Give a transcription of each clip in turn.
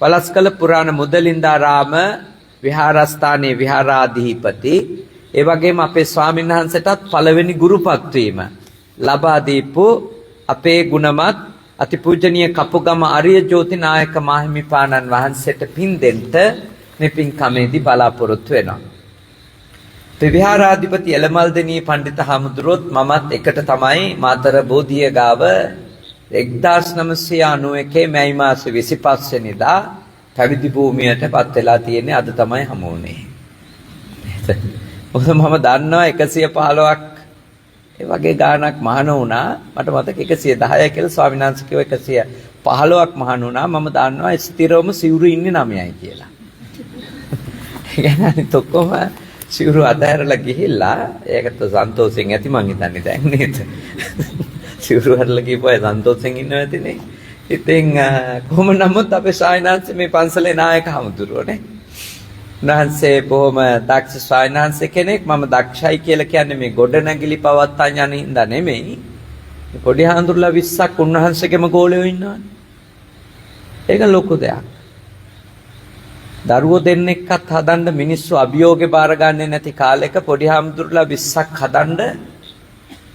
වලස්කල පුරාණ මුදලින්දාරාම විහාරස්ථානයේ විහාරාධිපති ඒ වගේම අපේ ස්වාමීන් වහන්සේටත් පළවෙනි ගුරුපත් වීම ලබා දීපු අපේ ගුණමත් අතිපූජනීය කපුගම ආර්ය ජෝති නායක මාහිමිපාණන් වහන්සේට පින් දෙන්න මේ පින්කමේදී බලාපොරොත්තු වෙනවා. විහාරාධිපති එළමල්දෙණිය පඬිත හාමුදුරුවොත් මමත් එකට තමයි මාතර බෝධිය ගාව 1991 මැයි මාස 25 වෙනිදා පැවිදි භූමියටපත් වෙලා තියෙන්නේ. අද තමයි හමු වුනේ. මොකද මම දන්නවා 115ක් ඒ වගේ ගාණක් මහාන වුණා. මට මතක 110යි කියලා ස්වාමීන් වහන්සේ කිව්ව 115ක් මහාන වුණා. මම දන්නවා ස්ථිරවම සිවුරු ඉන්නේ 9යි කියලා. ඒ කියන්නේ අනිත් ඔක්කොම සිවුරු අතහැරලා ගිහිල්ලා ඒකට සන්තෝෂෙන් ඇති මං හිතන්නේ දැන් නේද? සිවුරු හරලා ගිහපුවා සන්තෝෂෙන් ඉන්නවා ඇතිනේ. ඉතින් කොහොම නමුත් අපේ සායනාංශ මේ පන්සලේ නායක හමුදුරුවනේ. උන්වහන්සේ බොහොම දක්ෂ සායනාංශ කෙනෙක්. මම දක්ෂයි කියලා කියන්නේ මේ ගොඩනැගිලි පවත්තා යන හින්දා නෙමෙයි. පොඩි හාමුදුරුවෝ 20ක් උන්වහන්සේගෙම ගෝලයෝ ඉන්නවනේ. ඒක ලොකු දෙයක්. දරුවෝ දෙන්නෙක්වත් හදන්න මිනිස්සු අභියෝගේ බාරගන්නේ නැති කාලෙක පොඩි හාමුදුරුවෝ 20ක් හදන්න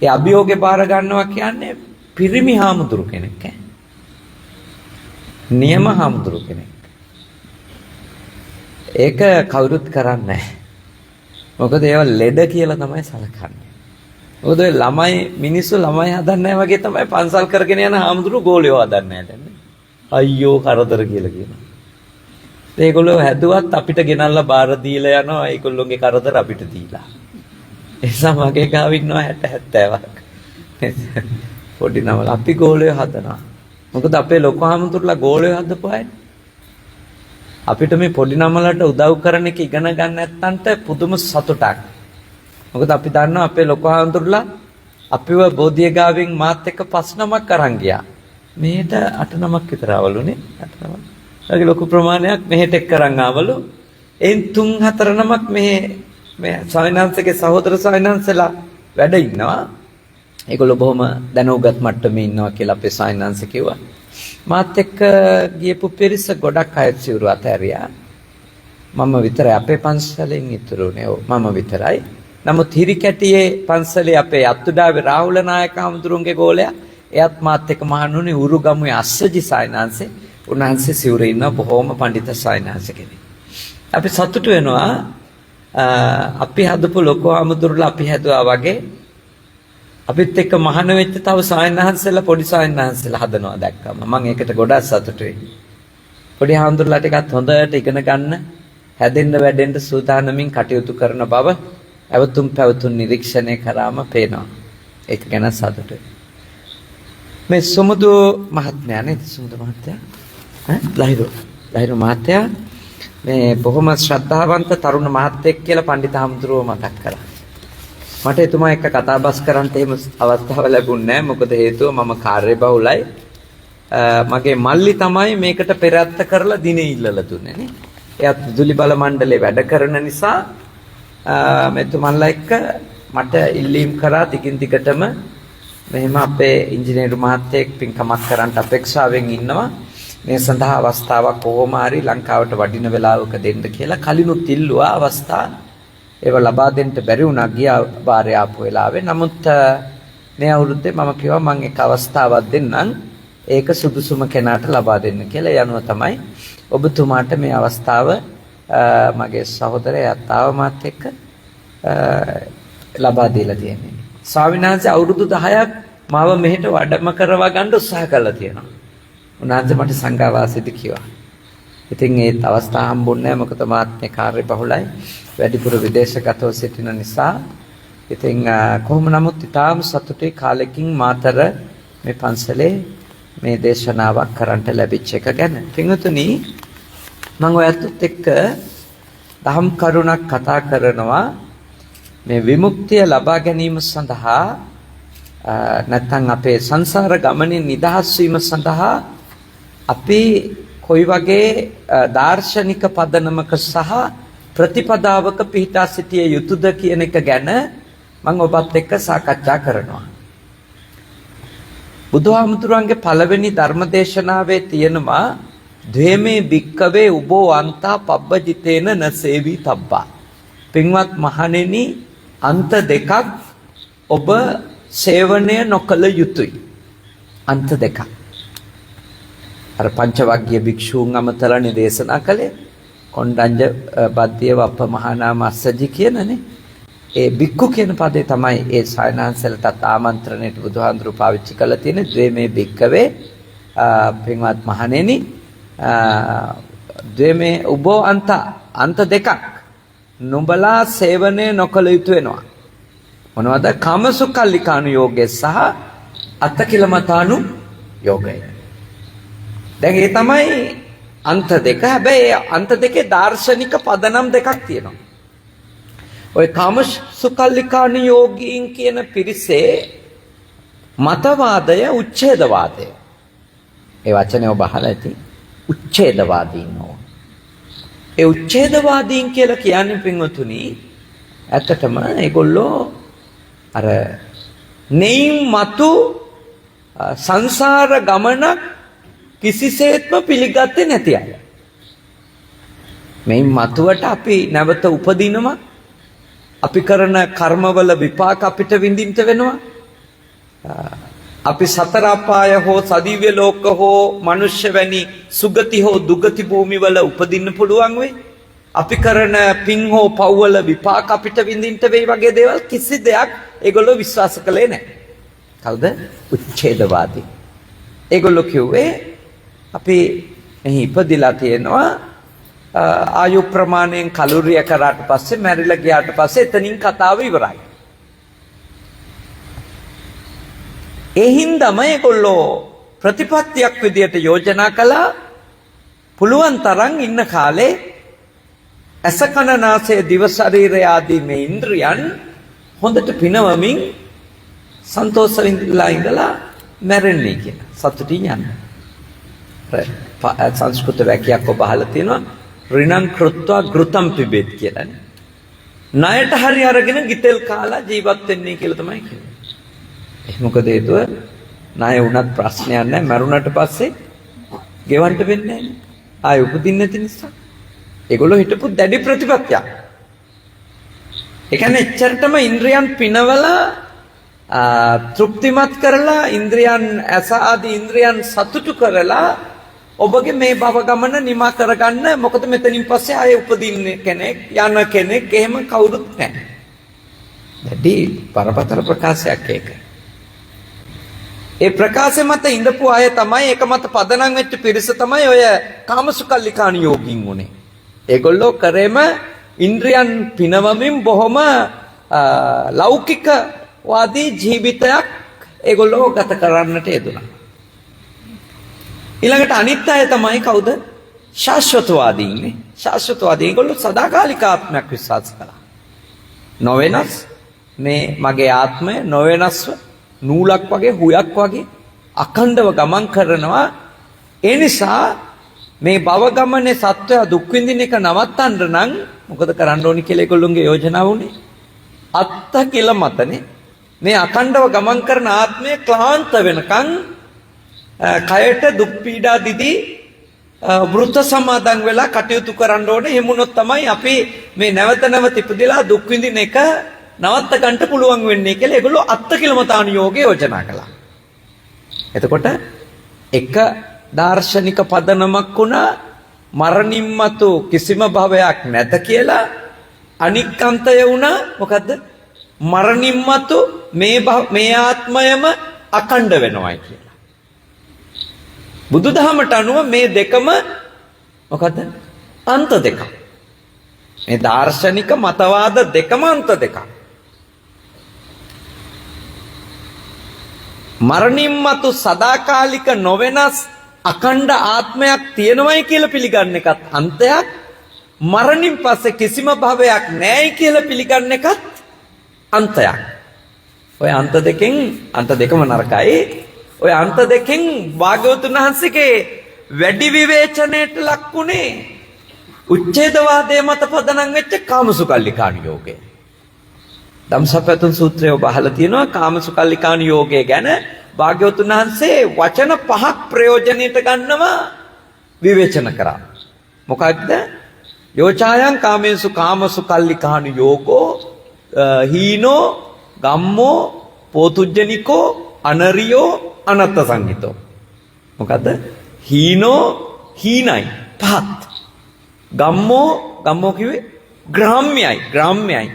ඒ අභියෝගේ බාර ගන්නවා කියන්නේ පිරිමි හාමුදුරු කෙනෙක් ඈ. නියම හාමුදුරු කෙනෙක්. ඒක කවුරුත් කරන්නේ නැහැ. මොකද ඒවා ලෙඩ කියලා තමයි සලකන්නේ. මොකද ළමයි මිනිස්සු ළමයි හදන්නේ නැහැ වගේ තමයි පන්සල් කරගෙන යන හාමුදුරු ගෝලියෝ හදන්නේ නැහැ. අයියෝ කරදර කියලා කියනවා. ඒගොල්ලෝ හැදුවත් අපිට ගෙනල්ලා බාර දීලා යනවා. ඒගොල්ලෝගේ කරදර අපිට දීලා. එසා මගේ ගාව ඉන්නවා 60 70ක්. පොඩි නමල අපි ගෝලය හදනවා. මොකද අපේ ලොකු හාමුදුරුවෝ ගෝලය හදපුවායි. අපිට මේ පොඩි නමලට උදව් කරන එක ඉගෙන ගන්න නැත්තන්ට පුදුම සතුටක්. මොකද අපි දන්නවා අපේ ලොකු හාමුදුරුවෝ අපිව බෝධිය ගාවෙන් මාත් එක්ක 5 නමක් අරන් ගියා. මෙහෙට 8 නමක් විතර ආවලුනේ. 8 නමක්. ඒකේ ලොකු ප්‍රමාණයක් මෙහෙට එක්ක අරන් ආවලු. එයින් 3-4 නමක් මේ සායනාංශගේ සහෝදර සායනාංශලා වැඩ ඉන්නවා. ඒගොල්ලෝ බොහොම දැනුගත් මට්ටමේ ඉන්නවා කියලා අපේ සායනාංශ කිව්වා. මාත් එක්ක ගියපු පිරිස ගොඩක් අය සිවුරු අතහැරියා. මම විතරයි අපේ පන්සලෙන් ඉතුරුනේ. මම විතරයි. නමුත් හිරිකැටියේ පන්සලේ අපේ අත්තුඩාවේ රාහුල නායක හමුදුරුන්ගේ ගෝලයා එයත් මාත් එක්ක මහණුනේ උරුගමුවේ අස්සජි සායනාංශේ උන්වහන්සේ සිවුරු ඉන්න බොහොම පඬිත සායනාංශ කෙනෙක්. අපි සතුටු වෙනවා අපි හදපු ලොකු හමුදුරුලා අපි හැදුවා වගේ අපිත් එක්ක මහාන වෙච්ච තව සායනහන්සලා පොඩි සායනහන්සලා හදනවා දැක්කම මම ඒකට ගොඩක් සතුටුයි. පොඩි හාමුදුරුවෝ ටිකත් හොඳට ඉගෙන ගන්න හැදෙන්න වැඩෙන්න සූදානමින් කටයුතු කරන බව අවතුම් පැවතුම් නිරීක්ෂණය කරාම පේනවා. ඒක ගැන සතුටුයි. මේ සමුදු මහත්මයා නේද? සමුදු මහත්තයා ලහිරු මහත්තයා මේ බොහොම ශ්‍රද්ධාවන්ත තරුණ මහත්තයෙක් කියලා පඬිත හාමුදුරුවෝ මතක් කළා. මට එතුමා එක්ක කතා බස් කරන්න එහෙම අවස්ථාව ලැබුණේ නැහැ. මොකද හේතුව මම කාර්යබහුලයි. මගේ මල්ලි තමයි මේකට පෙරත්ත කරලා දිනේ ඉල්ලලා දුන්නේ නේ. එයාත් විදුලි බල මණ්ඩලේ වැඩ කරන නිසා මෙතුමන්ලා එක්ක මට ඉල්ලීම් කරා දිගින් දිගටම මෙහෙම අපේ ඉංජිනේරු මහත්තයෙක් පින්කමක් කරන්න අපේක්ෂාවෙන් ඉන්නවා. මේ සඳහා අවස්ථාවක් කොහොම හරි ලංකාවට වඩින වෙලාවක දෙන්න කියලා කලිනුත් ඉල්ලුවා අවස්ථා. ඒව ලබා දෙන්න බැරි වුණා ගියා බාරේ ආපු වෙලාවේ. නමුත් මේ අවුරුද්දේ මම කිව්වා මම එක අවස්ථාවක් දෙන්නම්. ඒක සුදුසුම කෙනාට ලබා දෙන්න කියලා. යනුව තමයි ඔබතුමාට මේ අවස්ථාව මගේ සහෝදරයා තාව මාත් එක්ක ලබා දීලා තියෙන්නේ. ස්වාමීන් වහන්සේ අවුරුදු 10ක් මාව මෙහෙට වඩම කරවා ගන්න උත්සාහ කළා තියෙනවා. උන්වහන්සේ මට සංඝාවාසෙදි කිව්වා. ඉතින් ඒ අවස්ථාව හම්බුන්නේ නැහැ. මොකද මාත් මේ කාර්යබහුලයි. වැඩිපුර විදේශගතව සිටින නිසා. ඉතින් කොහොම නමුත් ඊටාම සතුටුයි කාලෙකින් මාතර මේ පන්සලේ මේ දේශනාවක් කරන්න ලැබිච්ච එක ගැන. පින්වතුනි මම ඔයත් එක්ක දහම් කරුණක් කතා කරනවා. මේ විමුක්තිය ලබා ගැනීම සඳහා නැත්නම් අපේ සංසාර ගමනේ නිදහස් වීම සඳහා අපි කොයි වගේ දාර්ශනික පදනමක සහ ප්‍රතිපදාවක පිහිටා සිටිය යුතුද කියන එක ගැන මම ඔබත් එක්ක සාකච්ඡා කරනවා. බුදුහාමුදුරන්ගේ පළවෙනි ධර්මදේශනාවේ තියෙනවා ද්වේමේ භික්කවේ උබෝ අන්තා පබ්බජිතේන නසේවි තබ්බා. පින්වත් මහණෙනි, අන්ත දෙකක් ඔබ සේවනය නොකළ යුතුයි. අන්ත දෙකක්. අර පංචවග්ගීය භික්ෂූන් අමතරනේ දේශනා කළේ. කොණ්ඩඤ්ඤ බද්දිය වප්ප මහානාම අස්සජි කියනනේ. ඒ භික්ඛු කියන පදේ තමයි ඒ සයනාන්සලට ආමන්ත්‍රණයට බුදුහාඳුරු පාවිච්චි කරලා තියෙන්නේ. ද්වේමේ භික්කවේ පින්වත් මහණෙනි, ද්වේමේ උබෝ අන්ත දෙකක් නුඹලා සේවනය නොකළ යුතු වෙනවා. මොනවද? කාමසුඛල්ලිකානු යෝගය සහ අත්තකිලමතානු යෝගය. දැන් ඒ තමයි අන්ත දෙක. හැබැයි අන්ත දෙකේ දාර්ශනික පදනම් දෙකක් තියෙනවා. ඔය කාමසුඛල්ලිකානු යෝගීන් කියන පිරිසේ මතවාදය උච්ඡේදවාදය. ඒ වචනේ ඔබ අහලා ඇති. උච්ඡේදවාදීන් නෝ. ඒ උච්ඡේදවාදීන් කියලා කියන්නේ පින්වතුනි, ඇත්තටම ඒගොල්ලෝ අර නෙයින් මතු සංසාර ගමනක් කිසිසේත්ම පිළිගත්තේ නැති අය. මේ මතුවට අපි නැවත උපදිනවා. අපි කරන කර්මවල විපාක අපිට විඳින්න වෙනවා. අපි සතර අපාය හෝ සදිව්‍ය ලෝක හෝ මනුෂ්‍ය වැනි සුගති හෝ දුගති භූමිවල උපදින්න පුළුවන් වෙයි. අපි කරන පින් හෝ පව්වල විපාක අපිට විඳින්න වෙයි වගේ දේවල් කිසි දෙයක් ඒගොල්ලෝ විශ්වාස කළේ නැහැ. කවුද? උච්ඡේදවාදී. ඒගොල්ලෝ කිව්වේ අපි මෙහි ඉපදිලා තියෙනවා, ආයු ප්‍රමාණයෙන් කලුරිය කරාට පස්සේ මැරිලා ගියාට පස්සේ එතනින් කතාව ඉවරයි. ඒ හින්දාම ඒගොල්ලෝ ප්‍රතිපත්තියක් විදියට යෝජනා කළා, පුළුවන් තරම් ඉන්න කාලේ ඇස කන නාසය දිව ශරීරය ආදී මේ ඉන්ද්‍රියන් හොඳට පිනවමින් සන්තෝෂ විඳලා ඉඳලා මැරෙන්නේ කියන සතුටින් යන්න. සංස්කෘත වැකියක් ඔබ අහලා තියෙනවා, ඍණං කෘත්වා ගෘතම් පිබෙත් කියලානේ. ණයට හරි අරගෙන ගිතෙල් කාලා ජීවත් වෙන්නේ කියලා තමයි කියන්නේ. මොකද හේතුව, ණය වුණත් ප්‍රශ්නයක් නැහැ. මරුණට පස්සේ ගෙවන්න වෙන්නේ නැහැ. ආයෙ උපදින්න නැති නිසා. ඒගොල්ලෝ හිටපු දැඩි ප්‍රතිපත්තියක්. ඒ කියන්නේ එච්චරටම ඉන්ද්‍රියන් පිනවලා තෘප්තිමත් කරලා ඉන්ද්‍රියන් ඇස ආදී ඉන්ද්‍රියන් සතුටු කරලා ඔබගේ මේ භව ගමන නිමා කරගන්න. මොකද මෙතනින් පස්සේ ආයෙ උපදින්න කෙනෙක් යන කෙනෙක් එහෙම කවුරුත් නැහැ. දැඩි පරපතල ප්‍රකාශයක් ඒක. ඒ ප්‍රකාශය මත ඉඳපු අය තමයි, ඒක මත පදනම් වෙච්ච පිරිස තමයි ඔය කාමසුඛල්ලිකාන යෝගීන් උනේ. ඒගොල්ලෝ කරේම ඉන්ද්‍රියන් පිනවමින් බොහොම ලෞකික වාදී ජීවිතයක් ඒගොල්ලෝ ගත කරන්නට යෙදුණා. ඊළඟට අනිත් අය තමයි කවුද? ශාස්ත්‍රවාදීන්නේ. ශාස්ත්‍රවාදී ඒගොල්ලෝ සදාකාලික ආත්මයක් විශ්වාස කළා. නොවෙනස් මේ මගේ ආත්මය නොවෙනස්ව නූලක් වගේ හුයක් වගේ අඛණ්ඩව ගමන් කරනවා. ඒ නිසා මේ භව ගමනේ සත්වයා දුක් විඳින එක නවත්තන්න නම් මොකද කරන්න ඕනි කියලා ඒගොල්ලොන්ගේ යෝජනාව උනේ. අත්ත කියලා මතනේ මේ අඛණ්ඩව ගමන් කරන ආත්මය ක්ලාන්ත වෙනකන් කයට දුක් පීඩා දිදී වෘත සමාදන් වෙලා කටයුතු කරන්න ඕනේ. එහෙමුණොත් තමයි අපි මේ නැවත නැවත ඉපදෙලා දුක් විඳින එක නවත්ත ගන්න පුළුවන් වෙන්නේ කියලා ඒගොල්ලෝ අත්තකිලමතාන යෝගය යෝජනා කළා. එතකොට එක දාර්ශනික පදනමක් වුණා මරණින් මතු කිසිම භවයක් නැත කියලා. අනික් අන්තය වුණා මොකද්ද? මරණින් මතු මේ ආත්මයම අඛණ්ඩ වෙනවයි කියලා. බුදුදහමට අනුව මේ දෙකම මොකද්ද? අන්ත දෙකක්. මේ දාර්ශනික මතවාද දෙකම අන්ත දෙකක්. මරණින් මතු සදාකාලික නොවෙනස් අඛණ්ඩ ආත්මයක් තියෙනවයි කියලා පිළිගන්න එකත් අන්තයක්. මරණින් පස්සේ කිසිම භවයක් නැහැයි කියලා පිළිගන්න එකත් අන්තයක්. ඔය අන්ත දෙකම නරකයි. ඔය අන්ත දෙකෙන් භාග්‍යවතුන් වහන්සේගේ වැඩි විවේචනයට ලක්ුණේ උච්ඡේදවාදයේ මත පදනම් වෙච්ච කාමසුඛල්ලිකාන යෝගය. ධම්සප්පවතුන් සූත්‍රය ඔබ අහලා තියෙනවා. කාමසුඛල්ලිකාන යෝගය ගැන භාග්‍යවතුන් වහන්සේ වචන 5ක් ප්‍රයෝජනෙට ගන්නවා විවේචන කරා. මොකක්ද? යෝචායන් කාමේසු කාමසු කල්ලිකානු යෝගෝ හීනෝ ගම්මෝ පෝතුජ්ජනිකෝ අනරියෝ අනත්ත සංහිතෝ. මොකද්ද? හීනෝ හීනයි පහත්. ගම්මෝ කිව්වේ ග්‍රාම්‍යයි.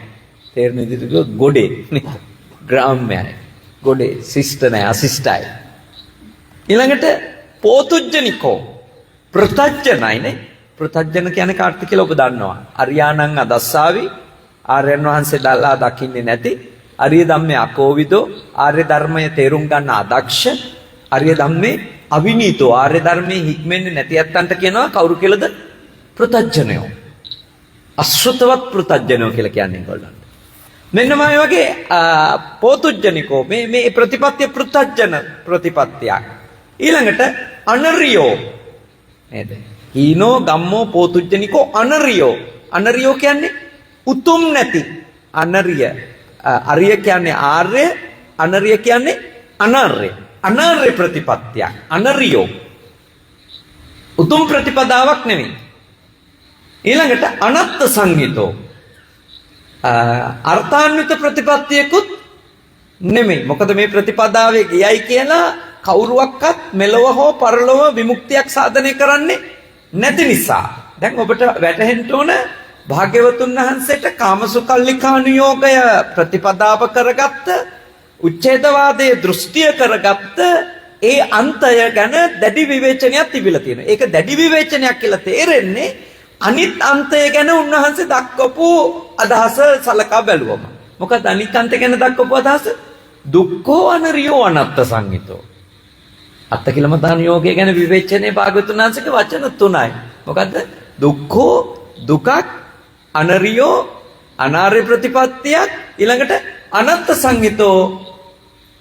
තේරෙන විදිහට කිව්වොත් ගොඩේ නේද? ග්‍රාම්‍යයි. ගොඩේ ශිෂ්ට නැහැ අශිෂ්ටයි. ඊළඟට පෝතුජ්ජනිකෝ ප්‍රතජ්ජනයිනේ. ප්‍රතජ්ජන කියන්නේ කාර්ත කියලා ඔබ දන්නවා. අරියාණං අදස්සාවි ආර්යයන් වහන්සේ දැල්ලා දකින්නේ නැති ආර්ය ධම්මේ අකෝවිදෝ ආර්ය ධර්මයේ තේරුම් ගන්න අදක්ෂ ආර්ය ධම්මේ අවිනීතෝ ආර්ය ධර්මයේ හික්මෙන්නේ නැති ඇත්තන්ට කියනවා කවුරු කියලාද? ප්‍රතජ්ජනයෝ. අශ්‍රතවත් ප්‍රතජ්ජනයෝ කියලා කියන්නේ ඒගොල්ලන්ට. මෙන්න මේ වගේ පෝතුජ්ජනිකෝ මේ ප්‍රතිපත්තිය ප්‍රතජ්ජන ප්‍රතිපත්තියක්. ඊළඟට අනරියෝ නේද? හීනෝ ගම්මෝ පෝතුජ්ජනිකෝ අනරියෝ. අනරියෝ කියන්නේ උතුම් නැති. අරිය කියන්නේ ආර්ය, අනරිය කියන්නේ අනාර්ය. අනාර්ය ප්‍රතිපත්තිය. අනරියෝ. උතුම් ප්‍රතිපදාවක් නෙමෙයි. ඊළඟට අනත්ත සංහිතෝ. අර්ථාන්විත ප්‍රතිපත්තියකුත් නෙමෙයි. මොකද මේ ප්‍රතිපදාවේ ගියයි කියලා කවුරුවක්වත් මෙලොව හෝ පරලොව විමුක්තියක් සාධනය කරන්නේ නැති නිසා. දැන් ඔබට වැටහෙන්න ඕන භාග්‍යවතුන් වහන්සේට කාමසුකල්ලිකානුയോഗය ප්‍රතිපදාව කරගත්ත උච්ඡේදවාදයේ දෘෂ්ටිය කරගත්ත ඒ අන්තය ගැන දැඩි විවේචනයක් තිබිලා තියෙනවා. ඒක දැඩි විවේචනයක් කියලා තේරෙන්නේ අනිත් අන්තය ගැන උන්වහන්සේ දක්වපු අදහස සලකා බැලුවම. මොකද අනිත් අන්තය ගැන දක්වපු අදහස දුක්ඛෝ අනරියෝ අනත්ත සංහිතෝ. අත්තකිලමතානුയോഗය ගැන විවේචනයේ භාග්‍යවතුන් වහන්සේගේ වචන තුනයි. මොකද්ද? දුක්ඛෝ දුකක්, අනරියෝ අනාර්ය ප්‍රතිපත්තියක්, ඊළඟට අනත්ත සංහිතෝ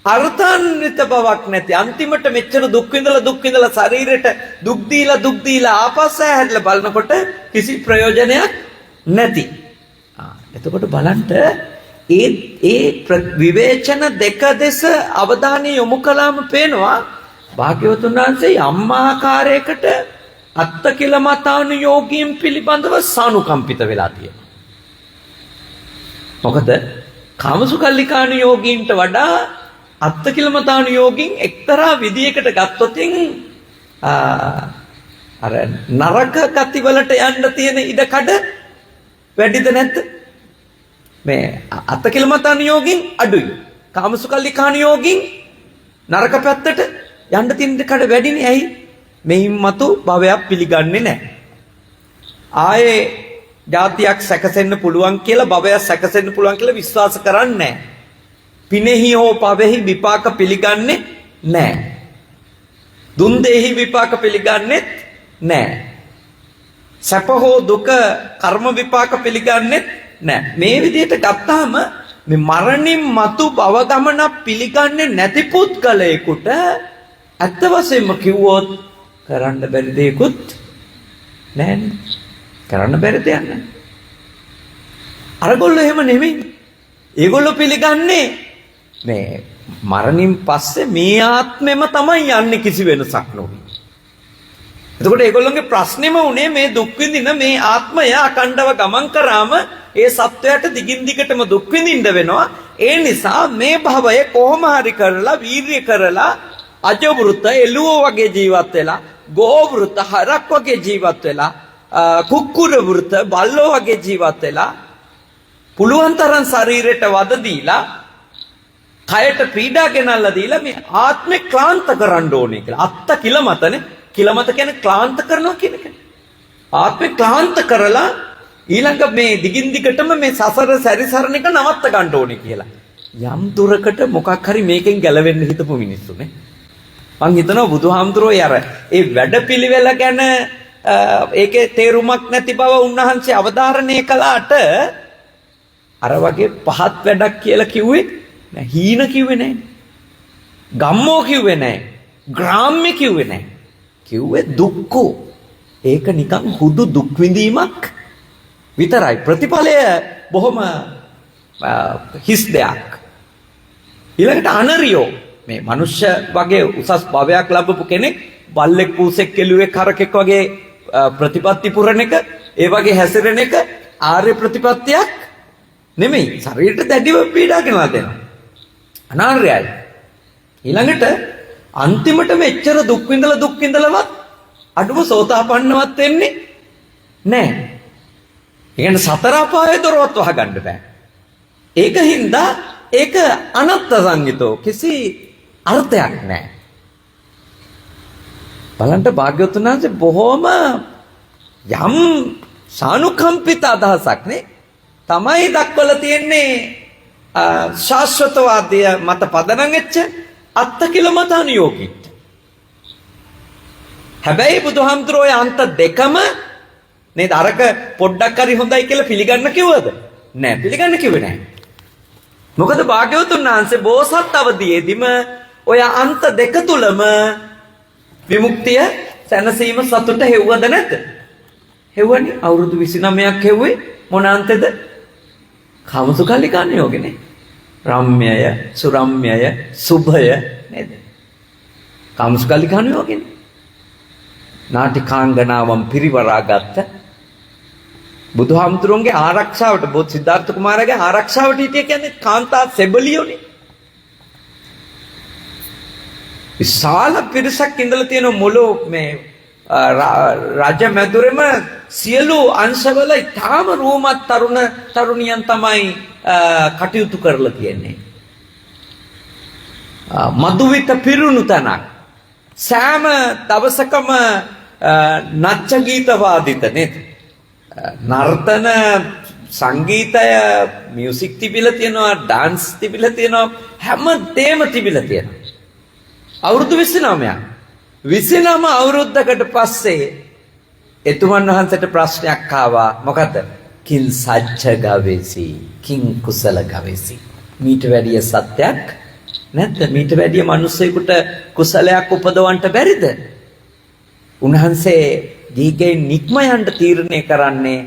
අර්ථාන්විත බවක් නැති. අන්තිමට මෙච්චර දුක් විඳලා ශරීරයට දුක් දීලා ආපස්ස හැදලා බලනකොට කිසි ප්‍රයෝජනයක් නැති. එතකොට බලන්න ඒ විවේචන දෙක දෙස අවධානය යොමු කළාම පේනවා භාග්‍යවතුන් වහන්සේ යම් ආකාරයකට අත්තකිලමතානුයෝගීන් පිළිබඳව සානුකම්පිත වෙලා තියෙනවා. මොකද කාමසුකල්ලිකානුයෝගීන්ට වඩා අත්තකිලමතානුයෝගීන් එක්තරා විදියකට ගත්තොතින් අර නරක ගතිවලට යන්න තියෙන ඉඩකඩ වැඩිද නැද්ද? මේ අත්තකිලමතානුයෝගීන් අඩුයි. කාමසුකල්ලිකානුයෝගීන් නරක පැත්තට යන්න තියෙන ඉඩකඩ වැඩිනේ. ඇයි? මෙහින් මතු භවයක් පිළිගන්නේ නැහැ. ආයේ ජාතියක් සැකසෙන්න පුළුවන් කියලා භවයක් සැකසෙන්න පුළුවන් කියලා විශ්වාස කරන්නේ නැහැ. පිනෙහි හෝ පවෙහි විපාක පිළිගන්නේ නැහැ. දුන් දෙහි විපාක පිළිගන්නේ නැහැ. සැප හෝ දුක කර්ම විපාක පිළිගන්නේ නැහැ. මේ විදිහට ගත්තාම මේ මරණින් මතු භව ගමන පිළිගන්නේ නැති පුද්ගලයෙකුට ඇත්ත වශයෙන්ම කිව්වොත් කරන්න බැරි දෙයක්වත් නැහැ. කරන්න බැරි දෙයක් නැහැ. අරගොල්ලෝ එහෙම නෙමෙයි. ඒගොල්ලෝ පිළිගන්නේ මේ මරණින් පස්සේ මේ ආත්මෙම තමයි යන්නේ, කිසි වෙනසක් නොවි. එතකොට ඒගොල්ලෝගේ ප්‍රශ්නේම උනේ මේ දුක් විඳින මේ ආත්මය අකණ්ඩව ගමන් කරාම ඒ සත්වයට දිගින් දිගටම දුක් විඳින්න වෙනවා. ඒ නිසා මේ භවය කොහොම හරි කරලා වීර්ය කරලා අජවෘත එළුවෝ වගේ ජීවත් වෙලා, ගෝවෘත හරක් වගේ ජීවත් වෙලා, කුක්කුර වෘත බල්ලෝ වගේ ජීවත් වෙලා, පුළුවන් තරම් ශරීරයට වද දීලා, කයට පීඩා ගෙනල්ලා දීලා මේ ආත්මේ ක්ලාන්ත කරන්න ඕනේ කියලා. අත්ත කිලමතනේ. කිලමත කියන්නේ ක්ලාන්ත කරනවා කියන එක. ආත්මේ ක්ලාන්ත කරලා ඊළඟ මේ දිගින් දිගටම මේ සසර සැරිසරන එක නවත්ත ගන්න ඕනේ කියලා. යම් දුරකට මොකක් හරි මේකෙන් ගැලවෙන්න හිතපු මිනිස්සුනේ. මං හිතනවා බුදුහාමුදුරෝ අර ඒ වැඩපිළිවෙල ගැන ඒකේ තේරුමක් නැති බව උන්වහන්සේ අවධාරණය කළාට අර වගේ පහත් වැඩක් කියලා කිව්වේ නෑ. හීන කිව්වේ නෑ. ගම්මෝ කිව්වේ නෑ. ග්‍රාම්‍ය කිව්වේ නෑ. කිව්වේ දුක්ඛෝ. ඒක නිකන් හුදු දුක් විඳීමක් විතරයි. ප්‍රතිඵලය බොහොම හිස් දෙයක්. ඊළඟට අනරියෝ මේ මනුෂ්‍ය වගේ උසස් භවයක් ලැබපු කෙනෙක් බල්ලෙක් පූසෙක් කෙළුවේ කරකෙක් වගේ ප්‍රතිපත්ති පුරණ එක, ඒ වගේ හැසිරෙන එක ආර්ය ප්‍රතිපත්තියක් නෙමෙයි. ශරීරයට දැඩිව පීඩා ගෙනලා දෙනවා. අනාර්යයි. ඊළඟට අන්තිමට මෙච්චර දුක් විඳලවත් අඩුව සෝතාපන්නවත් වෙන්නේ නැහැ. ඒ කියන්නේ සතර අපායේ දොරවත් වහගන්න බෑ. ඒකින්ද ඒක අනත්ත සංගිතෝ කිසි අර්ථයක් නැහැ. බලන්න භාග්‍යවතුන් වහන්සේ බොහොම යම් සානුකම්පිත අදහසක් නේ තමයි දක්වලා තියෙන්නේ ශාස්ත්‍රවාදය මත පදනම් වෙච්ච අත්ත කියලා මත අනුയോഗිට. හැබැයි බුදුහාමුදුරෝ අන්ත දෙකම නේද අරක පොඩ්ඩක් හරි හොඳයි කියලා පිළිගන්න කිව්වද? නෑ පිළිගන්න කිව්වේ නෑ. මොකද භාග්‍යවතුන් වහන්සේ බෝසත් අවදීෙදිම ඔය අන්ත දෙක තුලම විමුක්තිය සැනසීම සතුට හෙව්වද නැද්ද? හෙව්වනේ. අවුරුදු 29ක් හෙව්වේ මොන අන්තෙද? කාමසුඛල්ලිකාණ යෝගනේ. රම්‍යය, සුරම්‍යය, සුභය නේද? කාමසුඛල්ලිකාණ යෝගනේ. නාටිකාංගනාවම් පිරිවරාගත්ත බුදුහාමුදුරන්ගේ ආරක්ෂාවට බෝධ සිද්ධාර්ථ කුමාරයාගේ ආරක්ෂාවට හිටිය කියන්නේ කාන්තා සෙබලියෝනේ. විශාල පිරිසක් ඉඳලා තියෙන මුළු මේ රජ මැදුරේම සියලු අංශවල ඊටාම රූමත් තරුණියන් තමයි කටයුතු කරලා තියෙන්නේ. මధుවිත පිරුණු තනක් සෑම දවසකම නච්ච ගීත වාදිත නේද? නර්තන සංගීතය මියුසික් තිබිලා තියෙනවා, ඩාන්ස් තිබිලා තියෙනවා, හැම දෙයක්ම තිබිලා තියෙනවා. අවුරුදු 29ක් 29 අවුරුද්දකට පස්සේ එතුමන් වහන්සේට ප්‍රශ්නයක් ආවා. මොකද? කිං සච්ච ගවේසි කිං කුසල ගවේසි. මීට වැඩිය සත්‍යක් නැත්ද? මීට වැඩිය මිනිස්සෙකුට කුසලයක් උපදවන්න බැරිද? උන්වහන්සේ දීගේ නික්ම යන්න තීරණය කරන්නේ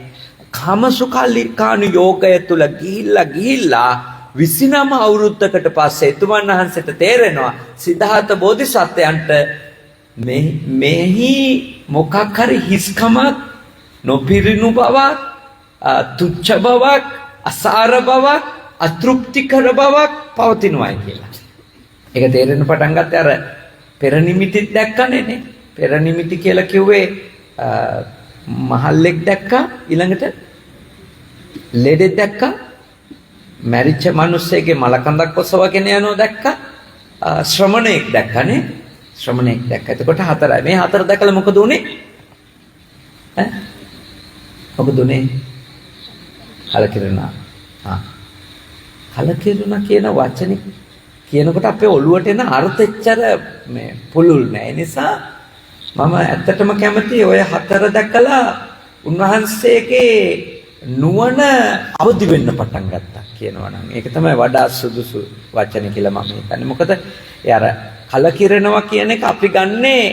කාමසුඛල්ලිකාණ යෝගය තුල ගිහිල්ලා 29 අවුරුද්දකට පස්සේ එතුමන් වහන්සේට තේරෙනවා සිද්ධාර්ථ බෝධිසත්වයන්ට මෙහි මොකක් හරි හිස්කමක්, නොපිරිණු බවක්, තුච්ඡ බවක්, අසාර බවක්, අතෘප්තිකර බවක් පවතිනවායි කියලා. ඒක තේරෙන්න පටන් ගත්තේ අර පෙර නිමිතිත් දැක්කනේ නේ. පෙර නිමිති කියලා කිව්වේ මහල්ලෙක් දැක්කා, ඊළඟට ලෙඩෙක් දැක්කා, මැරිච්ච මිනිස්සෙගේ මලකඳක් ඔසවගෙන යනවා දැක්කා, ශ්‍රමණෙක් දැක්කනේ. ශ්‍රමණෙක් දැක්ක. එතකොට හතරයි. මේ හතර දැකලා මොකද උනේ? මොකද උනේ? කලකිරුණා. කලකිරුණා කියන වචනේ කියනකොට අපේ ඔළුවට එන අර්ථ එච්චර මේ පුළුල් නෑ. ඒ නිසා මම ඇත්තටම කැමති ඔය හතර දැකලා උන්වහන්සේගේ නුවණ අවදි වෙන්න පටන් ගත්තා කියනවා නම් ඒක තමයි වඩා සුදුසු වචන කියලා මම හිතන්නේ. මොකද ඒ අර කලකිරෙනවා කියන එක අපි ගන්නේ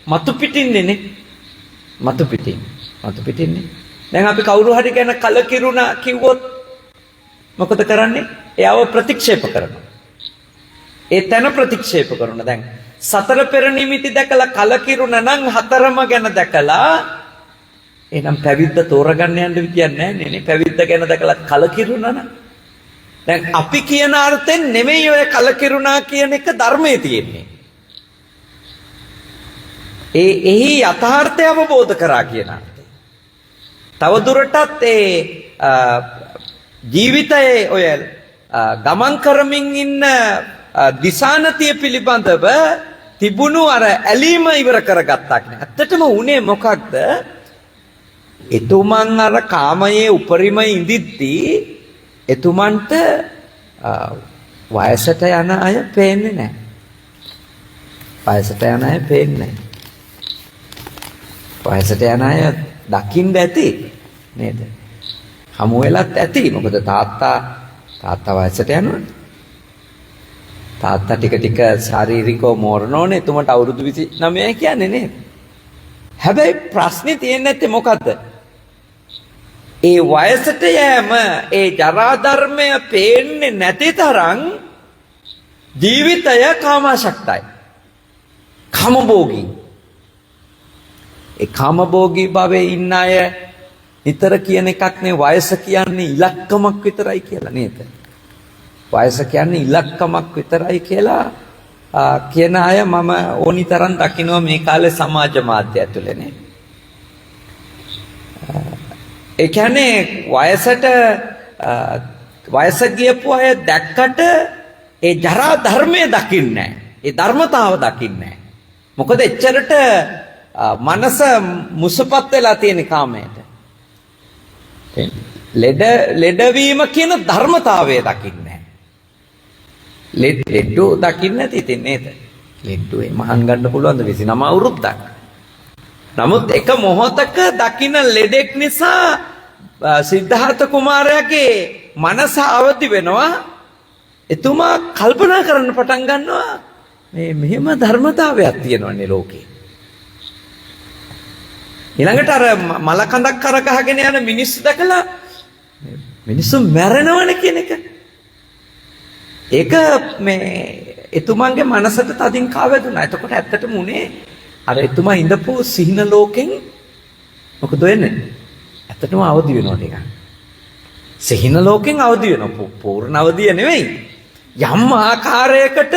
මතු පිටින්නේ නේ. මතු පිටින්නේ. දැන් අපි කවුරු හරි ගැන කලකිරුණා කිව්වොත් මොකද කරන්නේ? එයාව ප්‍රතික්ෂේප කරනවා. ඒ තැන ප්‍රතික්ෂේප කරනවා. දැන් සතර පෙර නිමිති දැකලා කලකිරුණා නම් හතරම ගැන දැකලා එහෙනම් පැවිද්ද තෝරගන්න යන්න විදියක් නැහැ නේ. පැවිද්ද ගැන දැකලා කලකිරුණා නම් දැන් අපි කියන අර්ථයෙන් නෙමෙයි ඔය කලකිරුණා කියන එක ධර්මයේ තියෙන්නේ. එහි යථාර්ථය අවබෝධ කරා කියන අර්ථය. තව දුරටත් ඒ ජීවිතයේ ඔය ගමන් කරමින් ඉන්න දිසානතිය පිළිබඳව තිබුණු අර ඇලීම ඉවර කරගත්තා කියන්නේ. ඇත්තටම උනේ මොකක්ද? එතුමන් අර කාමයේ උපරිම ඉඳිද්දී එතුමන්ට වයසට යන අය පේන්නේ නැහැ. වයසට යන අය පේන්නේ නැහැ. වයසට යන අය දකින්න ඇති නේද? හමු වෙලත් ඇති. මොකද තාත්තා වයසට යනවනේ. තාත්තා ටික ශාරීරිකව මෝරනෝනේ. එතුමට අවුරුදු 29 කියන්නේ නේද? හැබැයි ප්‍රශ්නේ තියෙන්නේ නැත්තේ මොකද්ද? ඒ වයසට යෑම ඒ ජරා ධර්මය පේන්නේ නැති තරම් ජීවිතය කාමාශක්තයි. කාමභෝගී. ඒ කාමභෝගී භවයේ ඉන්න අය නිතර කියන එකක් නේ වයස කියන්නේ ඉලක්කමක් විතරයි කියලා නේද? වයස කියන්නේ ඉලක්කමක් විතරයි කියලා කියන අය මම ඕනි තරම් දකිනවා මේ කාලේ සමාජ මාධ්‍ය ඇතුලේ නේ. ඒ කියන්නේ වයස ගියපු අය දැක්කට ඒ ජරා ධර්මයේ දකින්නේ නැහැ. ඒ ධර්මතාව දකින්නේ නැහැ. මොකද එච්චරට මනස මුසපත් වෙලා තියෙන කාමයට. ලෙඩවීම කියන ධර්මතාවය දකින්නේ නැහැ. ලෙඩ දකින්න නැති ඉතින් නේද? ලෙඩ එම හංගන්න පුළුවන්ද 29 අවුරුද්දක්. නමුත් එක මොහොතක දකින්න ලෙඩෙක් නිසා සිද්ධාර්ථ කුමාරයාගේ මනස අවදි වෙනවා. එතුමා කල්පනා කරන්න පටන් ගන්නවා මේ මෙහෙම ධර්මතාවයක් තියෙනවනේ ලෝකේ. ඊළඟට අර මල කඳක් කරකහගෙන යන මිනිස්සු දැකලා මිනිස්සු මැරෙනවනේ කියන එක. ඒක මේ එතුමන්ගේ මනසට තදින් කාවැදුනා. එතකොට ඇත්තටම උනේ අර එතුමා ඉඳපු සිහින ලෝකෙන් මොකද වෙන්නේ? ඇත්තටම අවදි වෙනවා ටිකක්. සිහින ලෝකෙන් අවදි වෙනවා. පූර්ණ අවදිය නෙවෙයි. යම් ආකාරයකට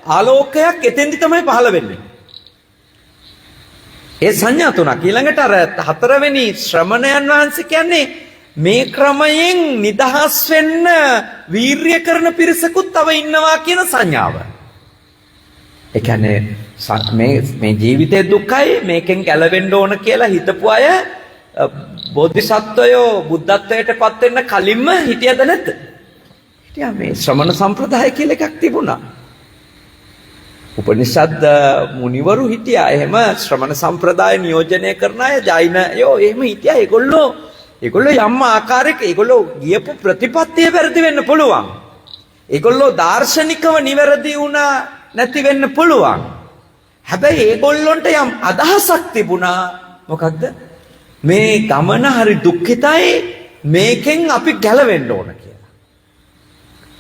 ආලෝකයක් එතෙන්දි තමයි පහළ වෙන්නේ. ඒ සංඥා තුනක්. ඊළඟට අර හතරවෙනි ශ්‍රමණයන් වහන්සේ කියන්නේ මේ ක්‍රමයෙන් නිදහස් වෙන්න වීර්ය කරන පිරිසකුත් තව ඉන්නවා කියන සංඥාව. ඒ කියන්නේ මේ ජීවිතේ දුකයි මේකෙන් ගැලවෙන්න ඕන කියලා හිතපු අය බෝධිසත්වයෝ බුද්ධත්වයට පත් වෙන්න කලින්ම හිටියද නැද්ද? හිටියා. මේ ශ්‍රමණ සම්ප්‍රදාය කියලා එකක් තිබුණා. උපනිෂද් මුනිවරු හිටියා. එහෙම ශ්‍රමණ සම්ප්‍රදාය නියෝජනය කරන අය ජෛනයෝ එහෙම හිටියා. ඒගොල්ලෝ යම් ආකාරයක ඒගොල්ලෝ ගියපු ප්‍රතිපත්තිය වැරදි වෙන්න පුළුවන්. ඒගොල්ලෝ දාර්ශනිකව නිවැරදි වුණා නැති වෙන්න පුළුවන්. හැබැයි ඒගොල්ලොන්ට යම් අදහසක් තිබුණා. මොකක්ද? මේ ගමන හරි දුක්ඛිතයි මේකෙන් අපි ගැලවෙන්න ඕන කියලා.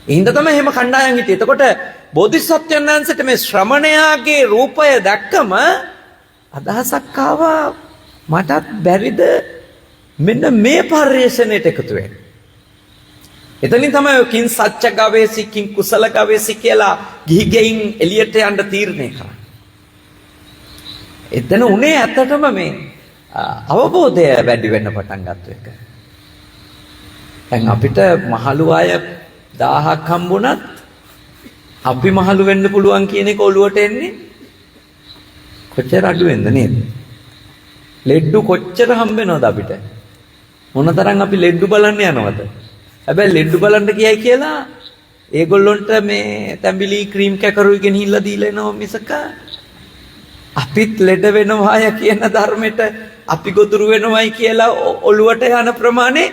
ඒ හින්දා තමයි එහෙම කණ්ඩායම් හිටියේ. එතකොට බෝධිසත්වයන් වහන්සේට මේ ශ්‍රමණයාගේ රූපය දැක්කම අදහසක් ආවා මටත් බැරිද මෙන්න මේ පරිශ්‍රණයට එකතු වෙන්න. එතනින් තමයි කිං සච්ච ගවේසි කිං කුසල ගවේසි කියලා ගිහි ගෙයින් එළියට යන්න තීරණය කරා. එතන උනේ ඇත්තටම මේ අවබෝධය වැඩි වෙන්න පටන් ගත්ත එක. දැන් අපිට මහලු අය 1000ක් හම්බුණත් අපි මහලු වෙන්න පුළුවන් කියන එක ඔළුවට එන්නේ කොච්චර අඩු වෙනද නේද? ලෙඩ්ඩු කොච්චර හම්බ වෙනවද අපිට? මොනතරම් අපි ලෙඩ්ඩු බලන්න යනවද? හැබැයි ලෙඩ්ඩු බලන්න කියයි කියලා ඒගොල්ලොන්ට මේ තැඹිලි ක්‍රීම් කැකරුයි ගෙනහිල්ලා දීලා එනවා මිසක අපිත් ලෙඩ වෙනවාය කියන ධර්මෙට අපි ගොදුරු වෙනවයි කියලා ඔළුවට යන ප්‍රමාණය